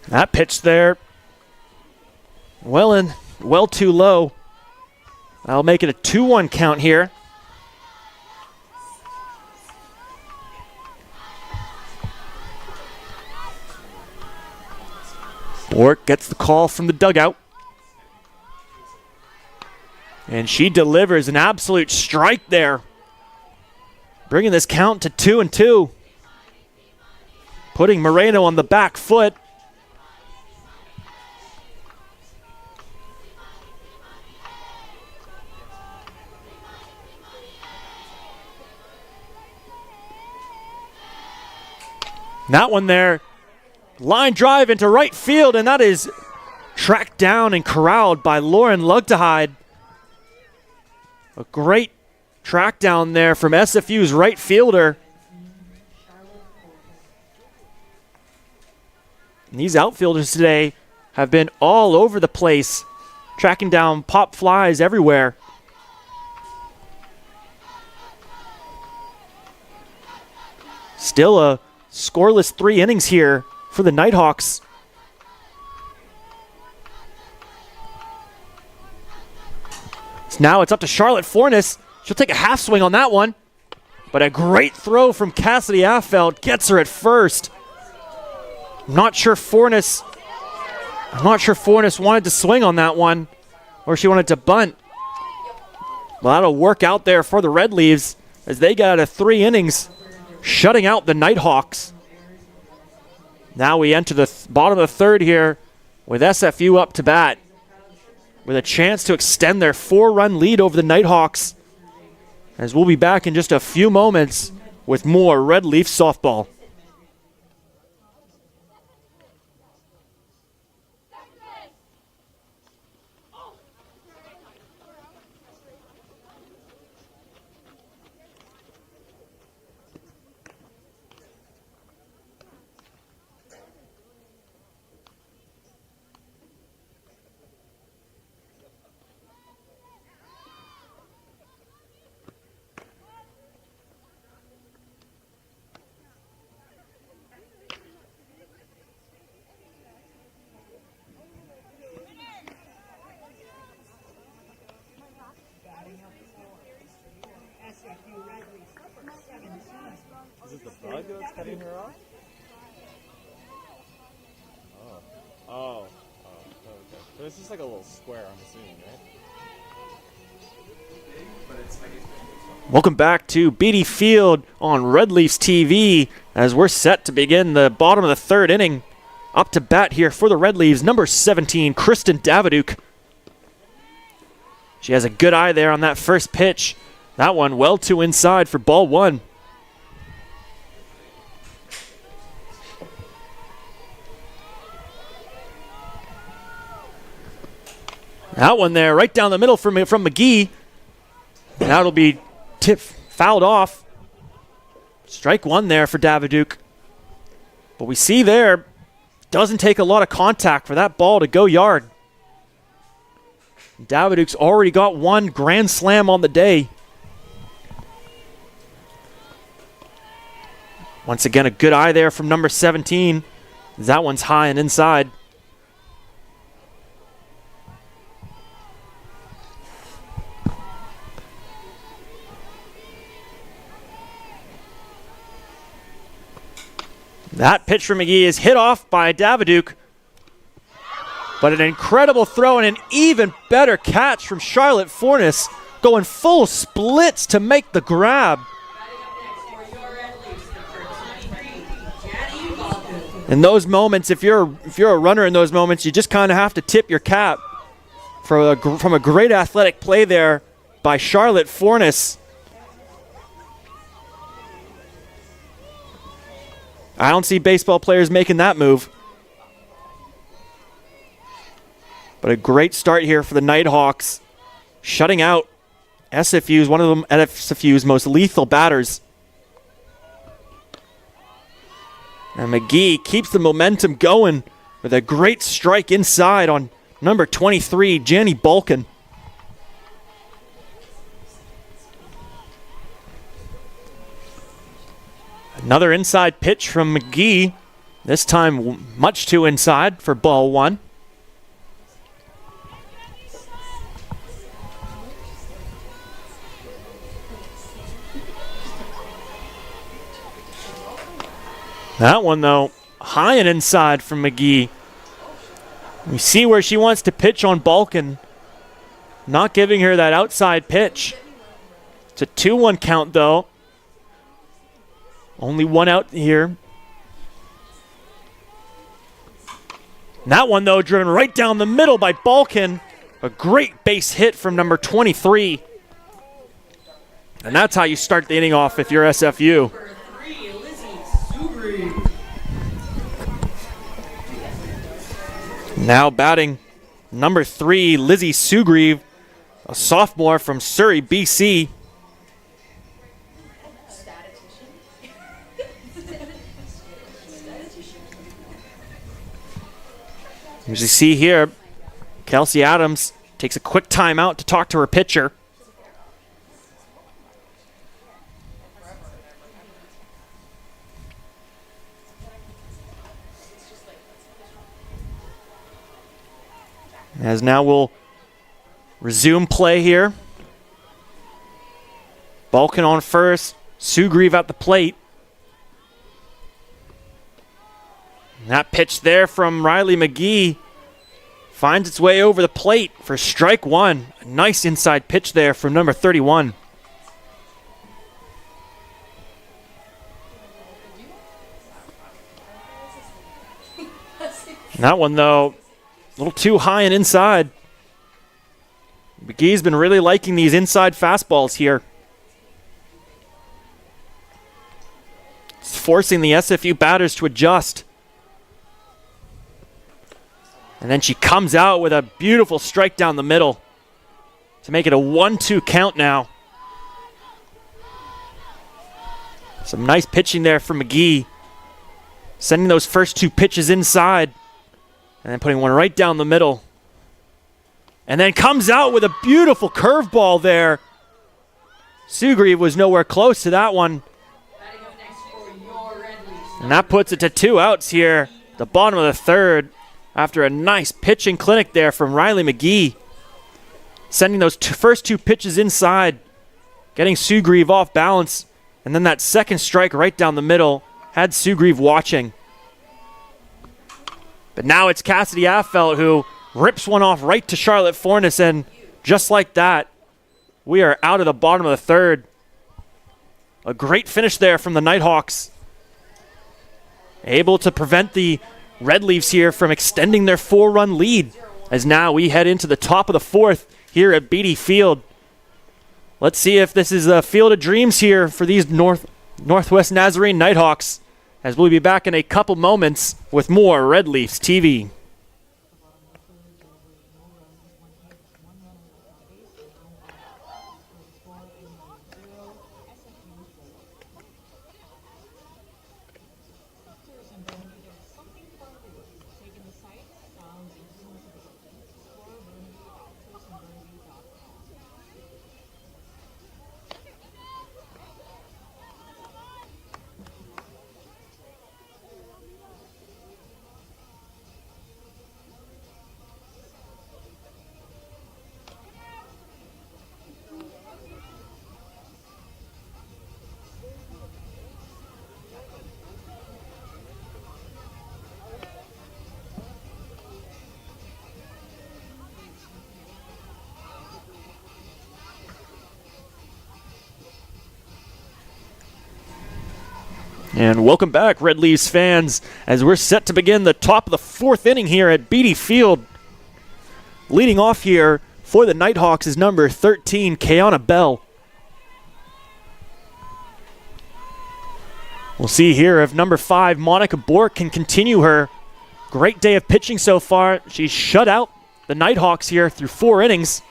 That pitch there, well too low. That'll make it a 2-1 count here. Bork gets the call from the dugout. And she delivers an absolute strike there, bringing this count to 2-2. Putting Moreno on the back foot. That one there, line drive into right field, and that is tracked down and corralled by Lauren Lugtehide. A great track down there from SFU's right fielder. And these outfielders today have been all over the place, tracking down pop flies everywhere. Still a scoreless 3 innings here for the Nighthawks. So now it's up to Charlotte Fornes. She'll take a half swing on that one. But a great throw from Cassidy Affeld gets her at first. I'm not sure Fornes wanted to swing on that one, or she wanted to bunt. Well, that'll work out there for the Red Leaves as they got a 3 innings, shutting out the Nighthawks. Now we enter the bottom of the 3rd here with SFU up to bat with a chance to extend their 4-run lead over the Nighthawks, as we'll be back in just a few moments with more Red Leaf softball. Is it the bug that's cutting her off? Oh, okay. So it's just like a little square, I'm assuming, right? Welcome back to Beatty Field on Red Leafs TV as we're set to begin the bottom of the 3rd inning. Up to bat here for the Red Leaves, number 17, Kristen Daviduke. She has a good eye there on that first pitch. That one well to inside for ball 1. That one there, right down the middle from McGee. That'll be fouled off. Strike 1 there for Daviduke. But we see there, doesn't take a lot of contact for that ball to go yard. Daviduke's already got 1 grand slam on the day. Once again, a good eye there from number 17. That one's high and inside. That pitch from McGee is hit off by Daviduke. But an incredible throw and an even better catch from Charlotte Fornes, going full splits to make the grab. In those moments, if you're a runner in those moments, you just kind of have to tip your cap from a great athletic play there by Charlotte Fornes. I don't see baseball players making that move. But a great start here for the Nighthawks, shutting out SFU's, one of them SFU's most lethal batters. And McGee keeps the momentum going with a great strike inside on number 23, Janny Balkin. Another inside pitch from McGee, this time much too inside for ball one. That one, though, high and inside from McGee. We see where she wants to pitch on Balkin. Not giving her that outside pitch. It's a 2-1 count, though. Only one out here. And that one, though, driven right down the middle by Balkin. A great base hit from number 23. And that's how you start the inning off if you're SFU. Now batting number 3, Lizzie Sugrieve, a sophomore from Surrey, BC. As you see here, Kelsey Adams takes a quick timeout to talk to her pitcher. As now we'll resume play here. Balkin on first, Sugrieve at the plate. And that pitch there from Riley McGee finds its way over the plate for strike one. A nice inside pitch there from number 31. And that one, though, a little too high and inside. McGee's been really liking these inside fastballs here. It's forcing the SFU batters to adjust. And then she comes out with a beautiful strike down the middle to make it a 1-2 count now. Some nice pitching there from McGee. Sending those first 2 pitches inside. And then putting one right down the middle. And then comes out with a beautiful curveball there. Sugrieve was nowhere close to that one. And that puts it to 2 outs here at the bottom of the third after a nice pitching clinic there from Riley McGee. Sending those first 2 pitches inside. Getting Sugrieve off balance. And then that second strike right down the middle had Sugrieve watching. But now it's Cassidy Affelt who rips one off right to Charlotte Fornes, and just like that, we are out of the bottom of the third. A great finish there from the Nighthawks. Able to prevent the Red Leafs here from extending their 4-run lead, as now we head into the top of the fourth here at Beatty Field. Let's see if this is a field of dreams here for these Northwest Nazarene Nighthawks, as we'll be back in a couple moments with more Red Leafs TV. And welcome back, Red Leafs fans, as we're set to begin the top of the fourth inning here at Beatty Field. Leading off here for the Nighthawks is number 13, Kayana Bell. We'll see here if number 5, Monica Bork, can continue her great day of pitching so far. She's shut out the Nighthawks here through 4 innings.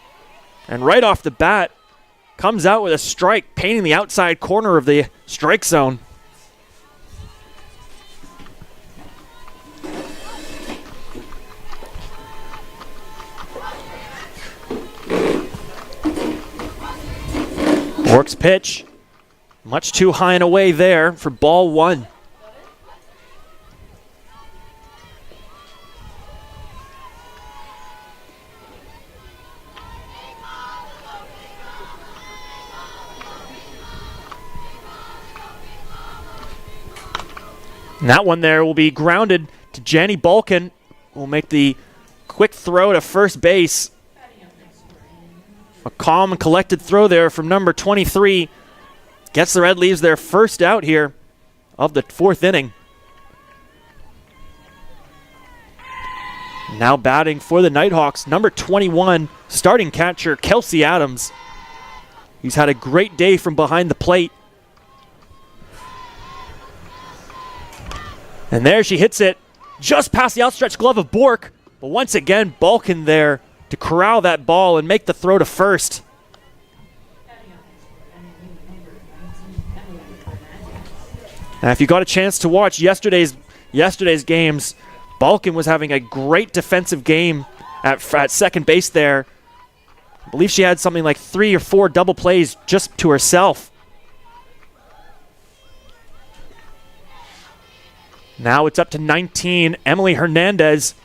And right off the bat, comes out with a strike, painting the outside corner of the strike zone. Bork's pitch, much too high and away there for ball 1. And that one there will be grounded to Jenny Balkin. Will make the quick throw to first base. A calm and collected throw there from number 23. Gets the Red Leaves their first out here of the 4th inning. Now batting for the Nighthawks, number 21, starting catcher Kelsey Adams. He's had a great day from behind the plate. And there she hits it just past the outstretched glove of Bork. But once again, Balkin there to corral that ball and make the throw to first. Now, if you got a chance to watch yesterday's games, Balkin was having a great defensive game at second base there. I believe she had something like 3 or 4 double plays just to herself. Now it's up to 19, Emily Hernandez,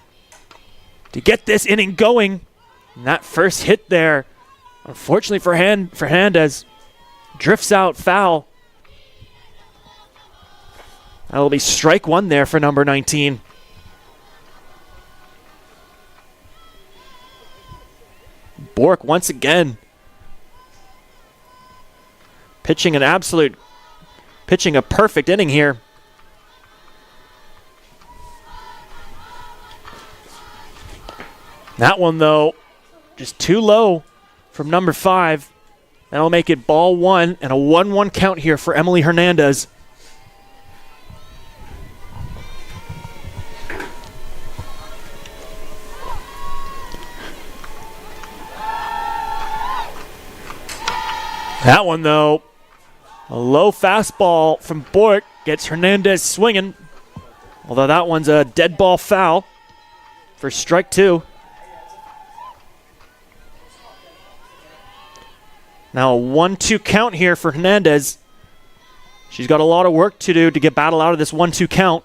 to get this inning going. And that first hit there, unfortunately for Hernandez, drifts out foul. That'll be strike 1 there for number 19. Bork once again pitching a perfect inning here. That one, though, just too low from number 5. That'll make it ball 1 and a 1-1 count here for Emily Hernandez. That one, though, a low fastball from Bork gets Hernandez swinging. Although that one's a dead ball foul for strike 2. Now a 1-2 count here for Hernandez. She's got a lot of work to do to get battle out of this 1-2 count.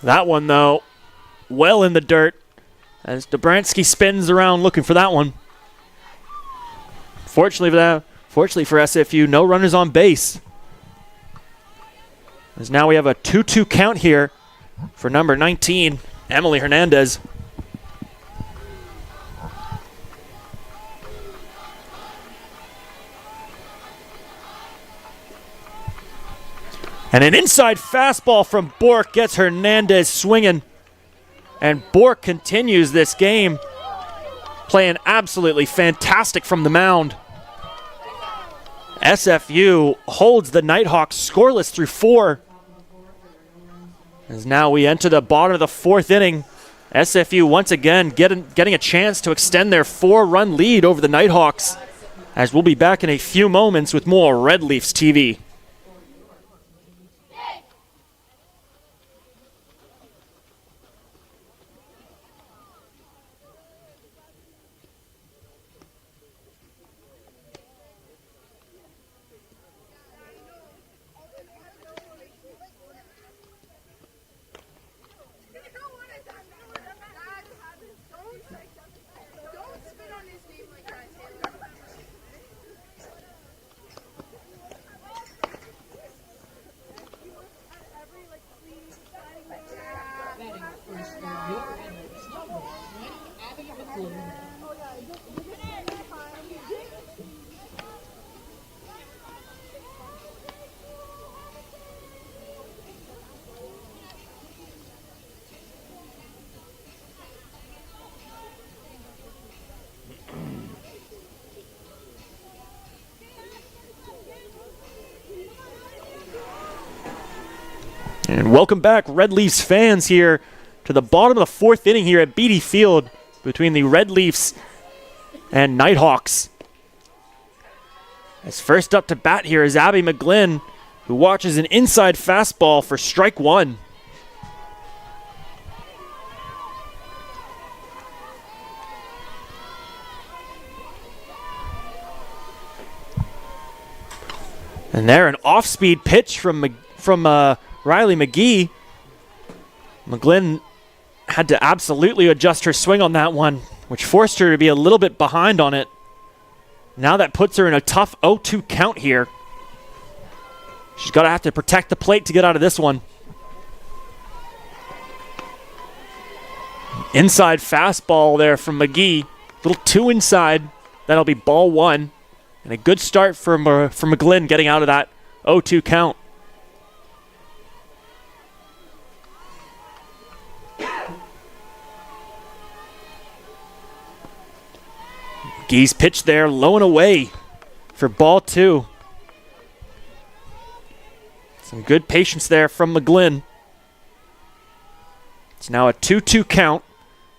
That one, though, well in the dirt as Dobransky spins around looking for that one. Fortunately for SFU, no runners on base. As now we have a 2-2 count here for number 19, Emily Hernandez. And an inside fastball from Bork gets Hernandez swinging. And Bork continues this game, playing absolutely fantastic from the mound. SFU holds the Nighthawks scoreless through 4. As now we enter the bottom of the 4th inning. SFU once again getting a chance to extend their 4-run lead over the Nighthawks. As we'll be back in a few moments with more Red Leafs TV. And welcome back, Red Leafs fans, here to the bottom of the fourth inning here at Beatty Field between the Red Leafs and Nighthawks. As first up to bat here is Abby McGlynn, who watches an inside fastball for strike one. And there, an off-speed pitch from Riley McGee. McGlynn had to absolutely adjust her swing on that one, which forced her to be a little bit behind on it. Now that puts her in a tough 0-2 count here. She's going to have to protect the plate to get out of this one. Inside fastball there from McGee. Little two inside. That'll be ball one. And a good start for McGlynn getting out of that 0-2 count. McGee's pitch there, low and away for ball two. Some good patience there from McGlynn. It's now a 2-2 count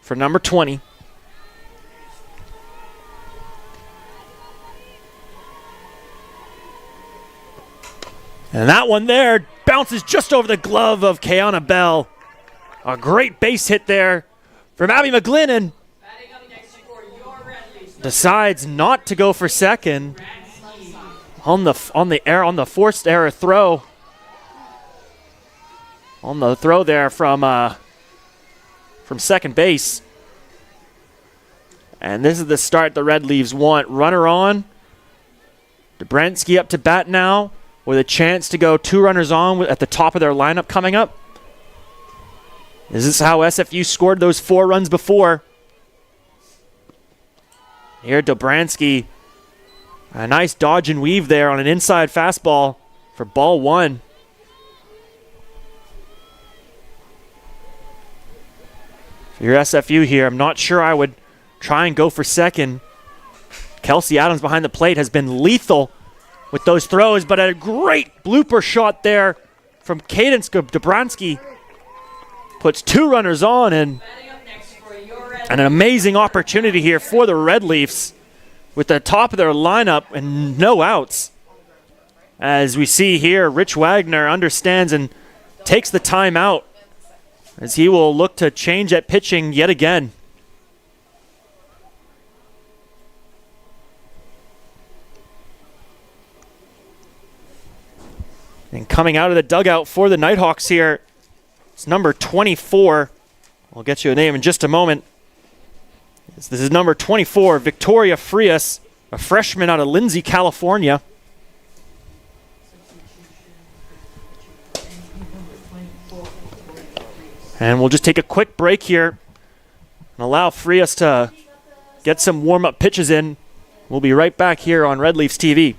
for number 20. And that one there bounces just over the glove of Kiana Bell. A great base hit there from Abby McGlynn, and Batting up next for your Red Leafs. decides not to go for second on the forced error throw. On the throw there from second base. And this is the start the Red Leafs want. Runner on. Dobransky up to bat now, with a chance to go two runners on at the top of their lineup coming up. This is how SFU scored those 4 runs before. Here, Dobransky, a nice dodge and weave there on an inside fastball for ball one. For your SFU here, I'm not sure I would try and go for second. Kelsey Adams behind the plate has been lethal with those throws, but a great blooper shot there from Cadence Dobransky. Puts 2 runners on, and Batting up next for your Red an amazing opportunity here for the Red Leafs with the top of their lineup and no outs. As we see here, Rich Wagner understands and takes the timeout as he will look to change at pitching yet again. And coming out of the dugout for the Nighthawks here, it's number 24. I'll get you a name in just a moment. This is number 24, Victoria Frias, a freshman out of Lindsay, California. And we'll just take a quick break here and allow Frias to get some warm-up pitches in. We'll be right back here on Red Leafs TV.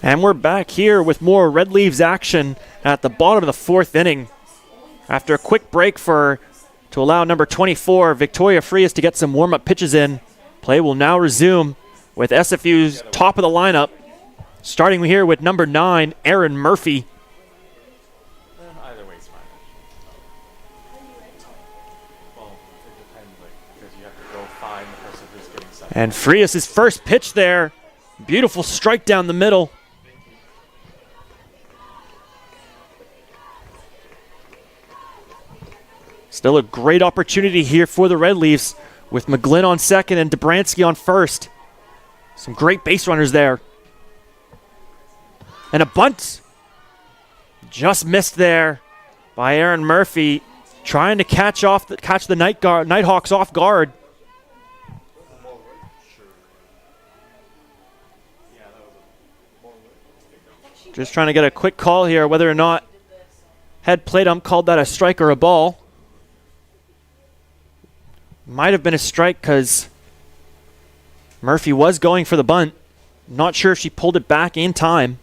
And we're back here with more Red Leaves action at the bottom of the fourth inning. After a quick break to allow number 24, Victoria Frias, to get some warm-up pitches in, play will now resume with SFU's top of the lineup, starting here with number 9, Aaron Murphy. Either way is fine. And Frias' first pitch there. Beautiful strike down the middle. Still a great opportunity here for the Red Leafs with McGlynn on second and Dobransky on first. Some great base runners there. And a bunt. Just missed there by Aaron Murphy, trying to catch the Nighthawks off guard. Just trying to get a quick call here whether or not head plate ump called that a strike or a ball. Might have been a strike because Murphy was going for the bunt. Not sure if she pulled it back in time.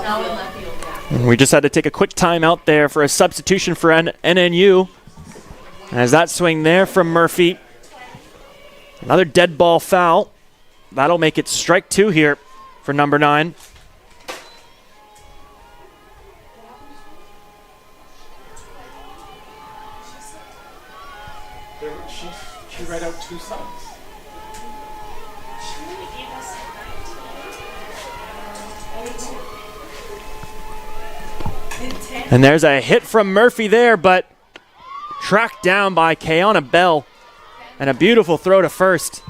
Now in left field. And we just had to take a quick time out there for a substitution for NNU. As that swing there from Murphy. Another dead ball foul. That'll make it strike two here for number 9. She read out 2 subs. And there's a hit from Murphy there, but tracked down by Kayana Bell. And a beautiful throw to first.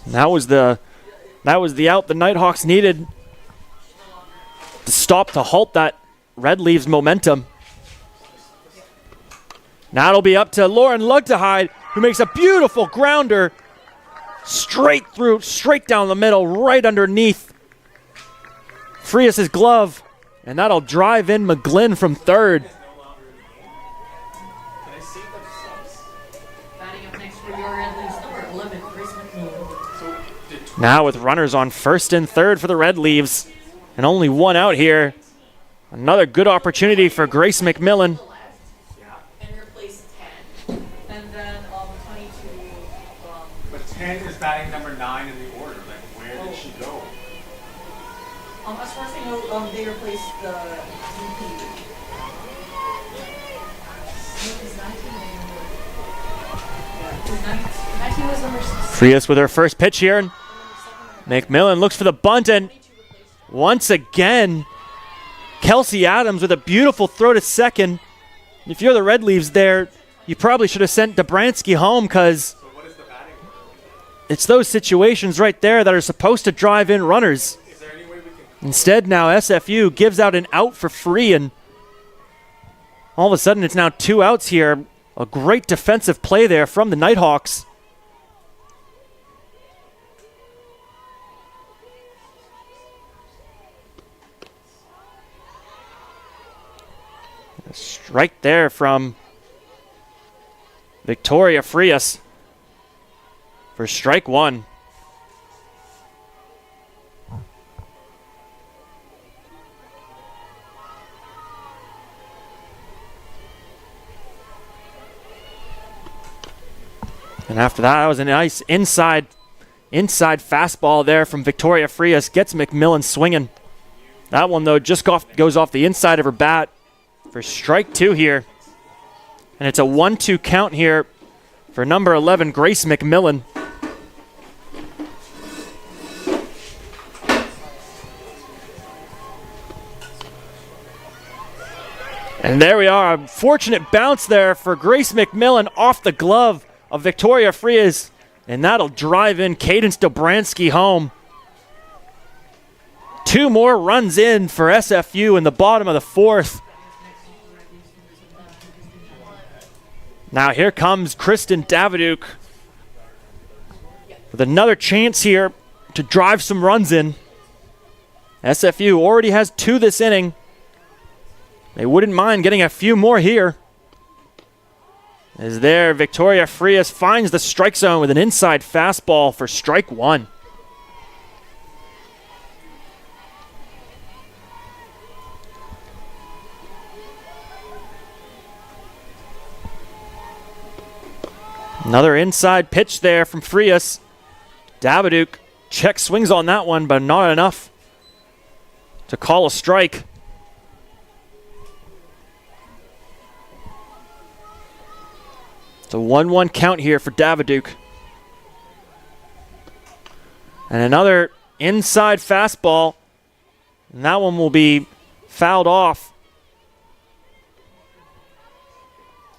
That was the out the Nighthawks needed to stop, to halt that Red Leafs momentum. Now it'll be up to Lauren Lugtehide, who makes a beautiful grounder straight through, straight down the middle, right underneath Frias' glove. And that'll drive in McGlynn from third. Batting up next for your Red Leafs, number 11, Grace McMillan. Now with runners on first and third for the Red Leaves, and only one out here. Another good opportunity for Grace McMillan. And replace 10. And then 22. But 10 is batting number 9 in the order. Like, where did she go? As far as I know, they replaced the VP. Is 19 was number 6. Frias with her first pitch here. McMillan looks for the bunt, and once again, Kelsey Adams with a beautiful throw to second. If you're the Red Leaves there, you probably should have sent Dobransky home because it's those situations right there that are supposed to drive in runners. Instead, now SFU gives out an out for free, and all of a sudden it's now 2 outs here. A great defensive play there from the Nighthawks. A strike there from Victoria Frias for strike 1. And after that was a nice inside fastball there from Victoria Frias. Gets McMillan swinging. That one, though, just goes off the inside of her bat for strike 2 here. And it's a 1-2 count here for number 11, Grace McMillan. And there we are. A fortunate bounce there for Grace McMillan off the glove of Victoria Frias. And that'll drive in Cadence Dobransky home. 2 more runs in for SFU in the bottom of the 4th. Now here comes Kristen Daviduk with another chance here to drive some runs in. SFU already has 2 this inning. They wouldn't mind getting a few more here. As there, Victoria Frias finds the strike zone with an inside fastball for strike 1. Another inside pitch there from Frias. Daviduk check swings on that one, but not enough to call a strike. It's a 1-1 count here for Daviduk. And another inside fastball. And that one will be fouled off.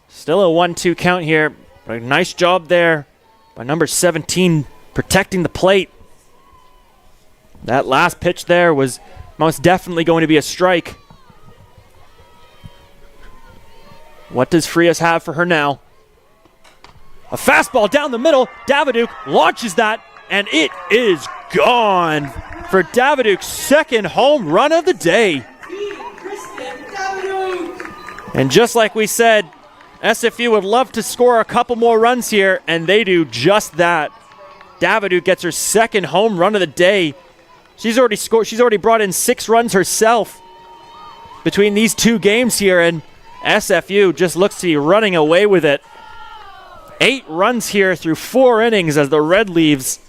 Still a 1-2 count here. But a nice job there by number 17 protecting the plate. That last pitch there was most definitely going to be a strike. What does Frias have for her now? A fastball down the middle. Daviduk launches that, and it is gone for Daviduk's second home run of the day. And just like we said, SFU would love to score a couple more runs here, and they do just that. Daviduk gets her second home run of the day. She's already brought in 6 runs herself between these 2 games here, and SFU just looks to be running away with it. 8 runs here through 4 innings as the Red Leaves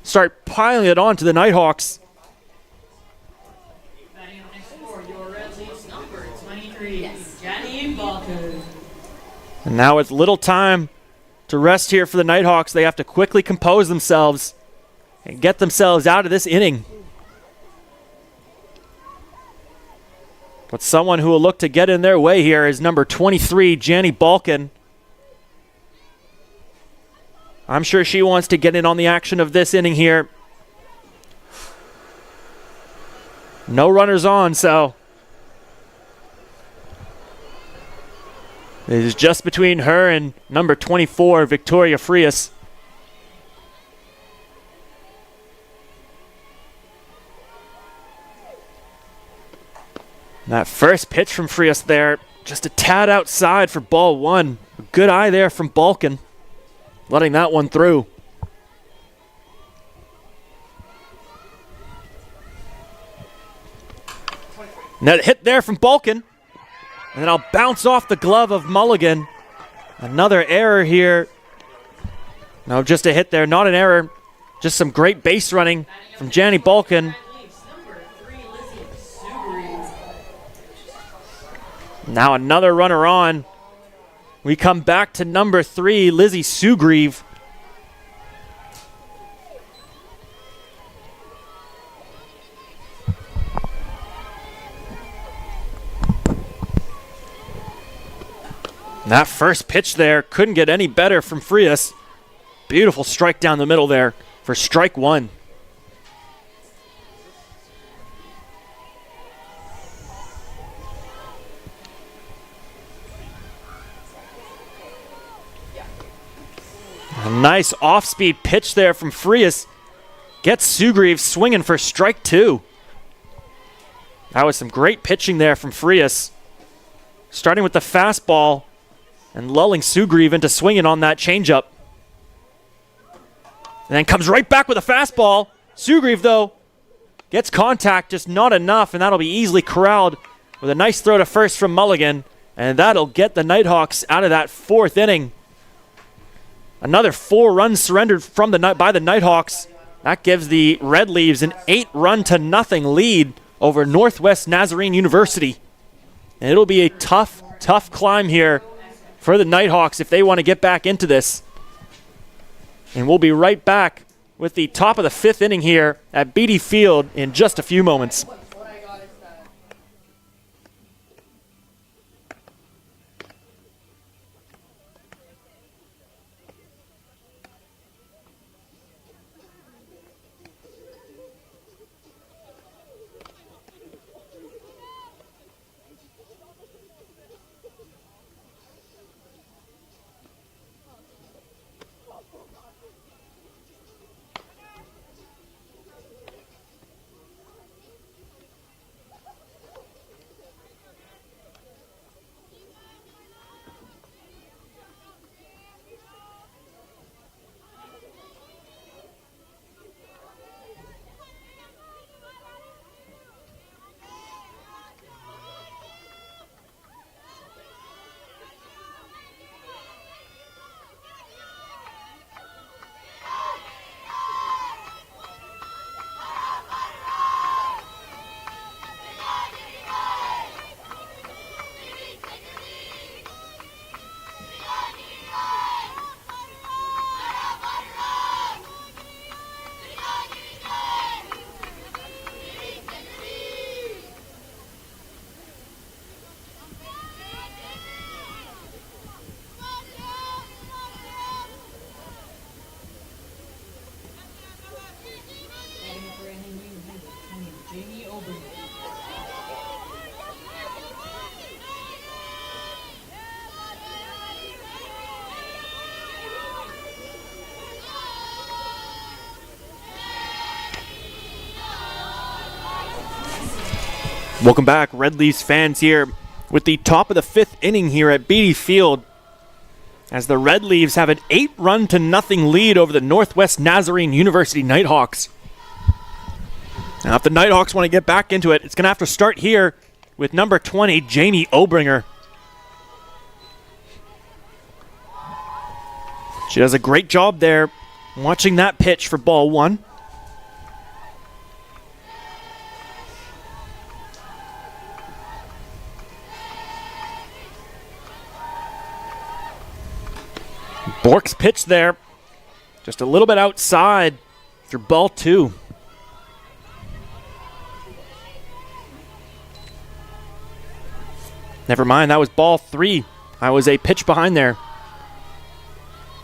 start piling it on to the Nighthawks. Batting up next for your Red Leafs number 23, Jenny Balkan. And now it's little time to rest here for the Nighthawks. They have to quickly compose themselves and get themselves out of this inning. But someone who will look to get in their way here is number 23, Janny Balkan. I'm sure she wants to get in on the action of this inning here. No runners on, so it is just between her and number 24, Victoria Frias. That first pitch from Frias there, just a tad outside for ball 1. A good eye there from Balkan, letting that one through. Net hit there from Balkan. And then I'll bounce off the glove of Mulligan. Another error here. No, just a hit there, not an error. Just some great base running from Janny Balkan. Now another runner on. We come back to number 3, Lizzie Sugrieve. That first pitch there couldn't get any better from Frias. Beautiful strike down the middle there. for strike one. A nice off-speed pitch there from Frias. Gets Sugrieve swinging for strike two. That was some great pitching there from Frias. Starting with the fastball and lulling Sugrieve into swinging on that changeup. And then comes right back with a fastball. Sugrieve, though, gets contact, just not enough, and that'll be easily corralled with a nice throw to first from Mulligan. And that'll get the Nighthawks out of that fourth inning. Another 4 runs surrendered by the Nighthawks. That gives the Red Leaves an 8-0 lead over Northwest Nazarene University. And it'll be a tough climb here for the Nighthawks if they want to get back into this. And we'll be right back with the top of the 5th inning here at Beatty Field in just a few moments. Welcome back, Red Leafs fans, here with the top of the 5th inning here at Beatty Field, as the Red Leaves have an 8-0 lead over the Northwest Nazarene University Nighthawks. Now, if the Nighthawks want to get back into it, it's going to have to start here with number 20, Jamie Obringer. She does a great job there watching that pitch for ball one. Bork's pitch there, just a little bit outside for ball two. Never mind, that was ball three. I was a pitch behind there.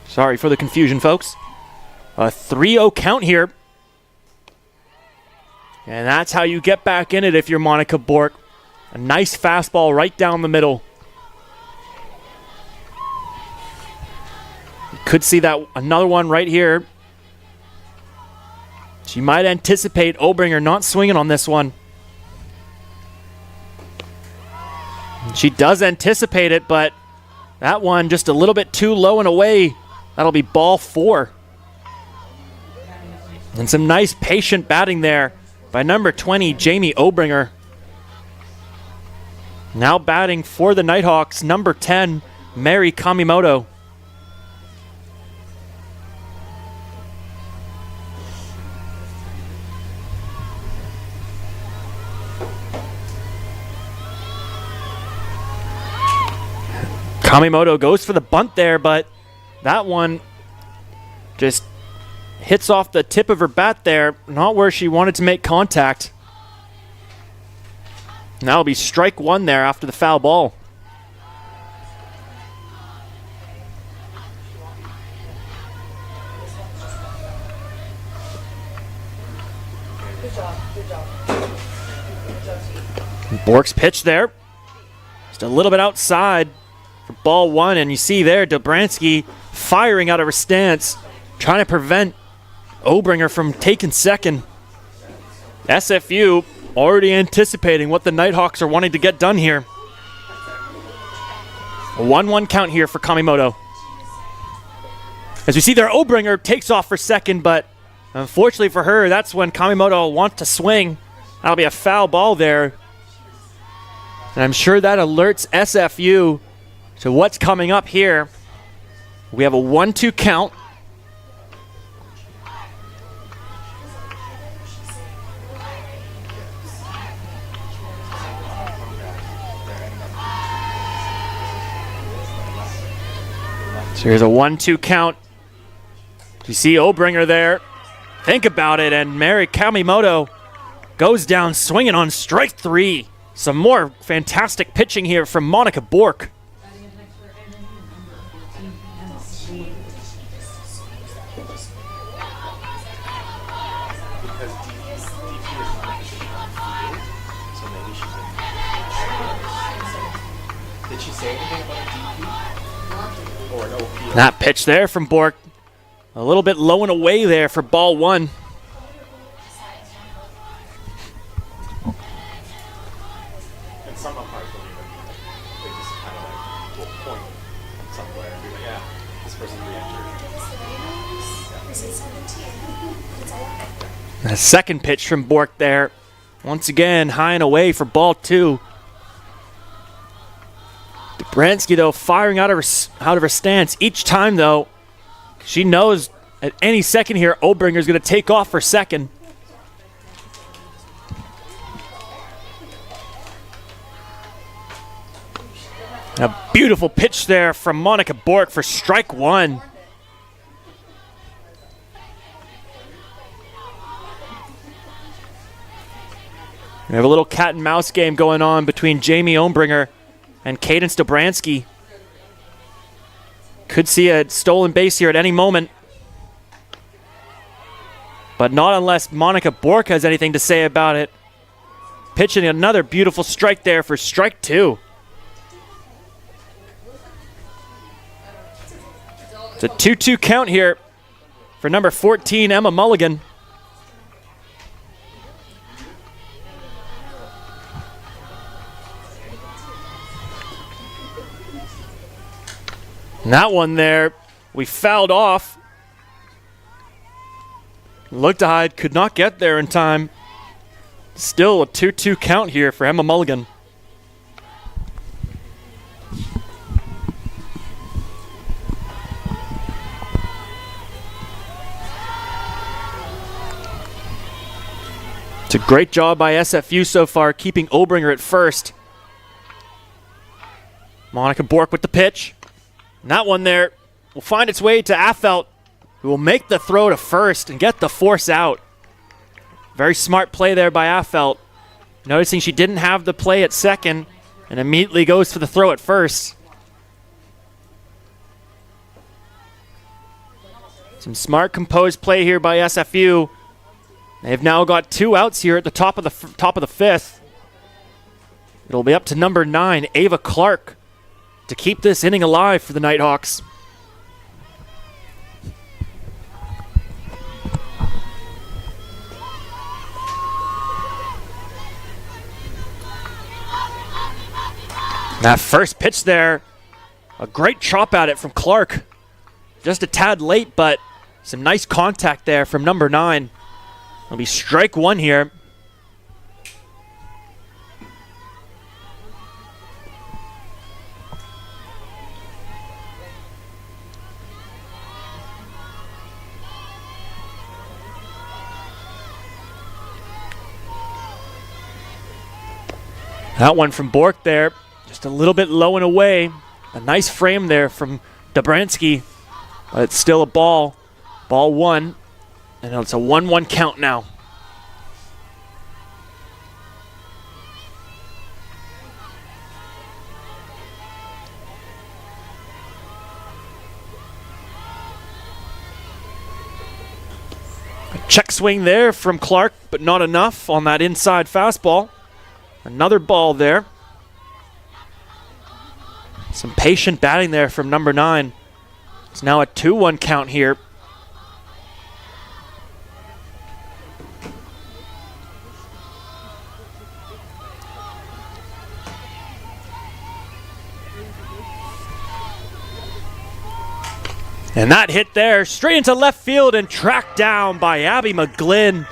Sorry for the confusion, folks. A 3-0 count here. And that's how you get back in it if you're Monica Bork. A nice fastball right down the middle. Could see that another one right here. She might anticipate Obringer not swinging on this one. She does anticipate it, but that one just a little bit too low and away. That'll be ball four. And some nice patient batting there by number 20, Jamie Obringer. Now batting for the Nighthawks, number 10, Mary Kamimoto. Kamimoto goes for the bunt there, but that one just hits off the tip of her bat there, not where she wanted to make contact. And that'll be strike one there after the foul ball. Bork's pitch there. Just a little bit outside for ball one, and you see there Dobransky firing out of her stance, trying to prevent Obringer from taking second. SFU already anticipating what the Nighthawks are wanting to get done here. A 1-1 count here for Kamimoto. As we see there, Obringer takes off for second, but unfortunately for her, that's when Kamimoto wants to swing. That'll be a foul ball there. And I'm sure that alerts SFU to what's coming up here. We have a 1-2 count. So here's a 1-2 count. You see Obringer there. Think about it, and Mary Kamimoto goes down swinging on strike three. Some more fantastic pitching here from Monica Bork. Did she say anything about DP? Or an OP? That pitch there from Bork. A little bit low and away there for ball one. And some umpires don't even, they just kind of like will point somewhere and be like, yeah, this person's re-entered. A second pitch from Bork there. Once again, high and away for ball two. Dobransky, though, firing out of her stance each time, though. She knows at any second here, Obringer's going to take off for second. A beautiful pitch there from Monica Bork for strike one. We have a little cat and mouse game going on between Jamie Obringer and Cadence Dobransky. Could see a stolen base here at any moment. But not unless Monica Bork has anything to say about it. Pitching another beautiful strike there for strike two. It's a 2-2 count here for number 14, Emma Mulligan. And that one there, we fouled off. Looked to hide, could not get there in time. Still a 2-2 count here for Emma Mulligan. It's a great job by SFU so far, keeping Obringer at first. Monica Bork with the pitch. And that one there will find its way to Affelt, who will make the throw to first and get the force out. Very smart play there by Affelt. Noticing she didn't have the play at second and immediately goes for the throw at first. Some smart, composed play here by SFU. They've now got 2 outs here at the top of the fifth. It'll be up to number 9, Ava Clark, to keep this inning alive for the Nighthawks. That first pitch there, a great chop at it from Clark. Just a tad late, but some nice contact there from number 9. It'll be strike one here. That one from Bork there, just a little bit low and away. A nice frame there from Dobransky, but it's still a ball. Ball one, and it's a 1-1 count now. A check swing there from Clark, but not enough on that inside fastball. Another ball there. Some patient batting there from number 9. It's now a 2-1 count here. And that hit there straight into left field and tracked down by Abby McGlynn.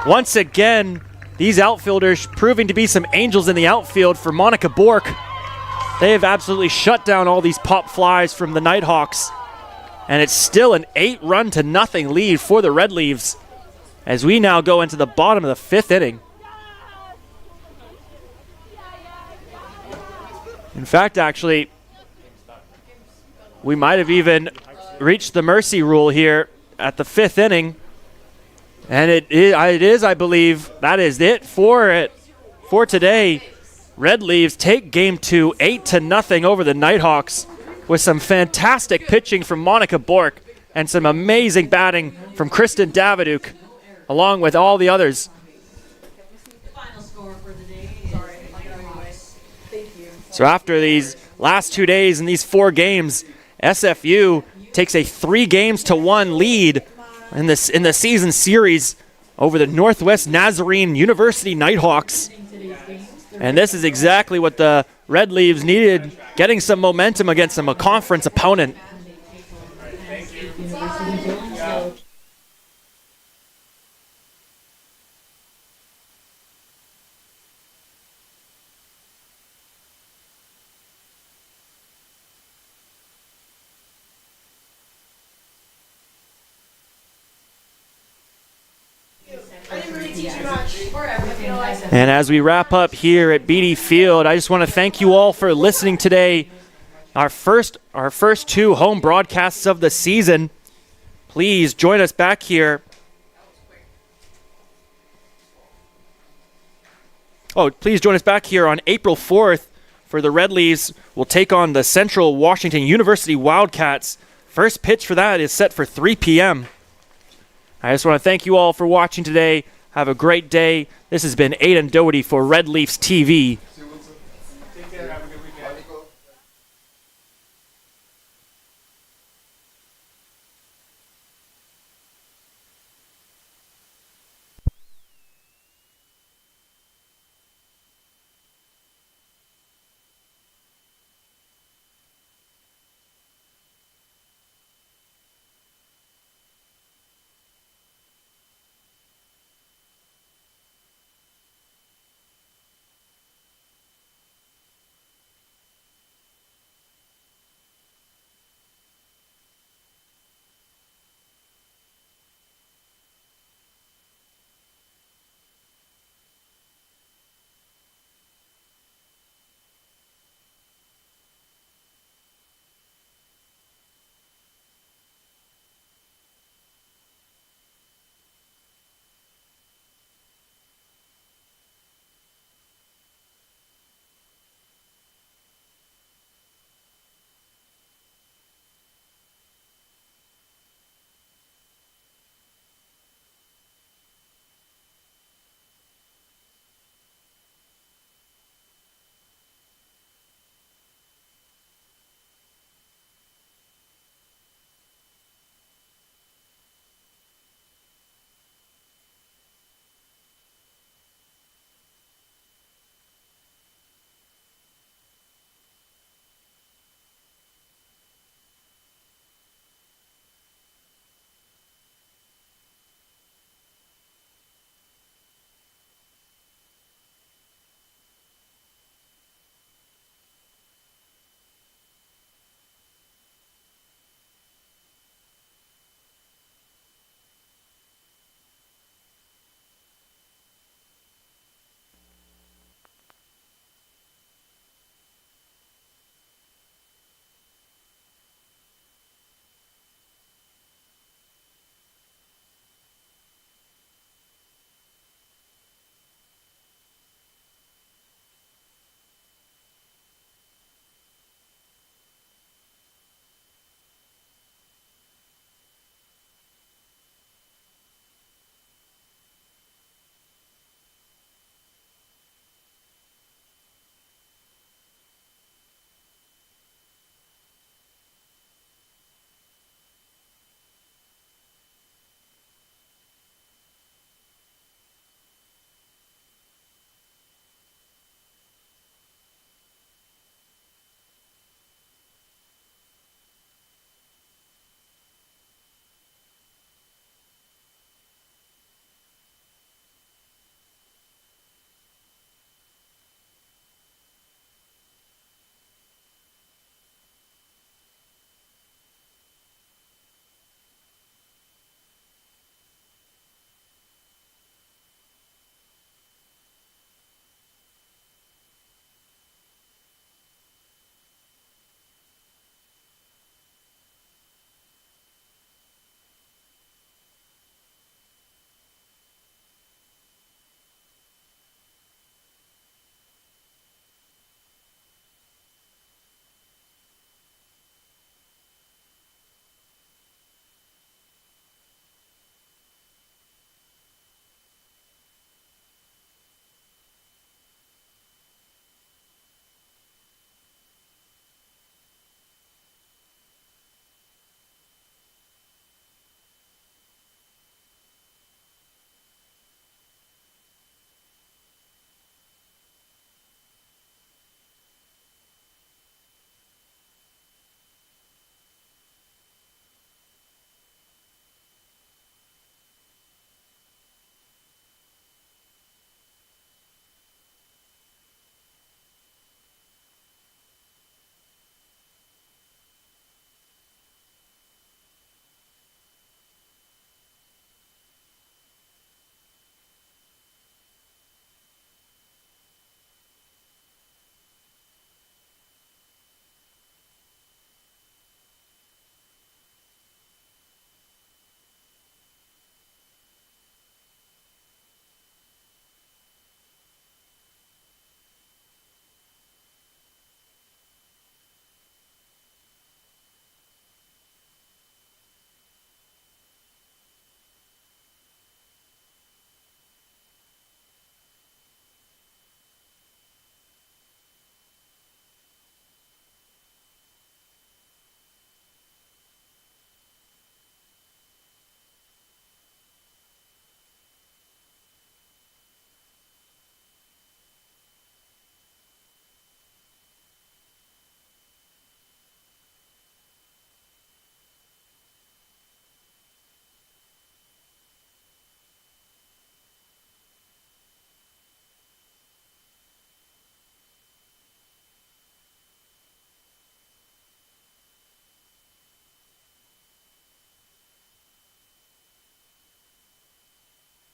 Once again, these outfielders proving to be some angels in the outfield for Monica Bork. They have absolutely shut down all these pop flies from the Nighthawks. And it's still an 8-0 lead for the Red Leaves as we now go into the bottom of the 5th inning. In fact, actually, we might have even reached the mercy rule here at the 5th inning. And it is, I believe, that is it for today. Red Leaves take Game 2 8-0 over the Nighthawks with some fantastic pitching from Monica Bork and some amazing batting from Kristen Daviduk, along with all the others. The final score for the day is So after these last 2 days and these 4 games, SFU takes a 3-1 lead in the season series over the Northwest Nazarene University Nighthawks. And this is exactly what the Red Leaves needed, getting some momentum against a conference opponent. And as we wrap up here at Beatty Field, I just want to thank you all for listening today. Our first 2 home broadcasts of the season. Please join us back here. Please join us back here on April 4th for the Red Leaves will take on the Central Washington University Wildcats. First pitch for that is set for 3 p.m. I just want to thank you all for watching today. Have a great day. This has been Aidan Doherty for Red Leafs TV.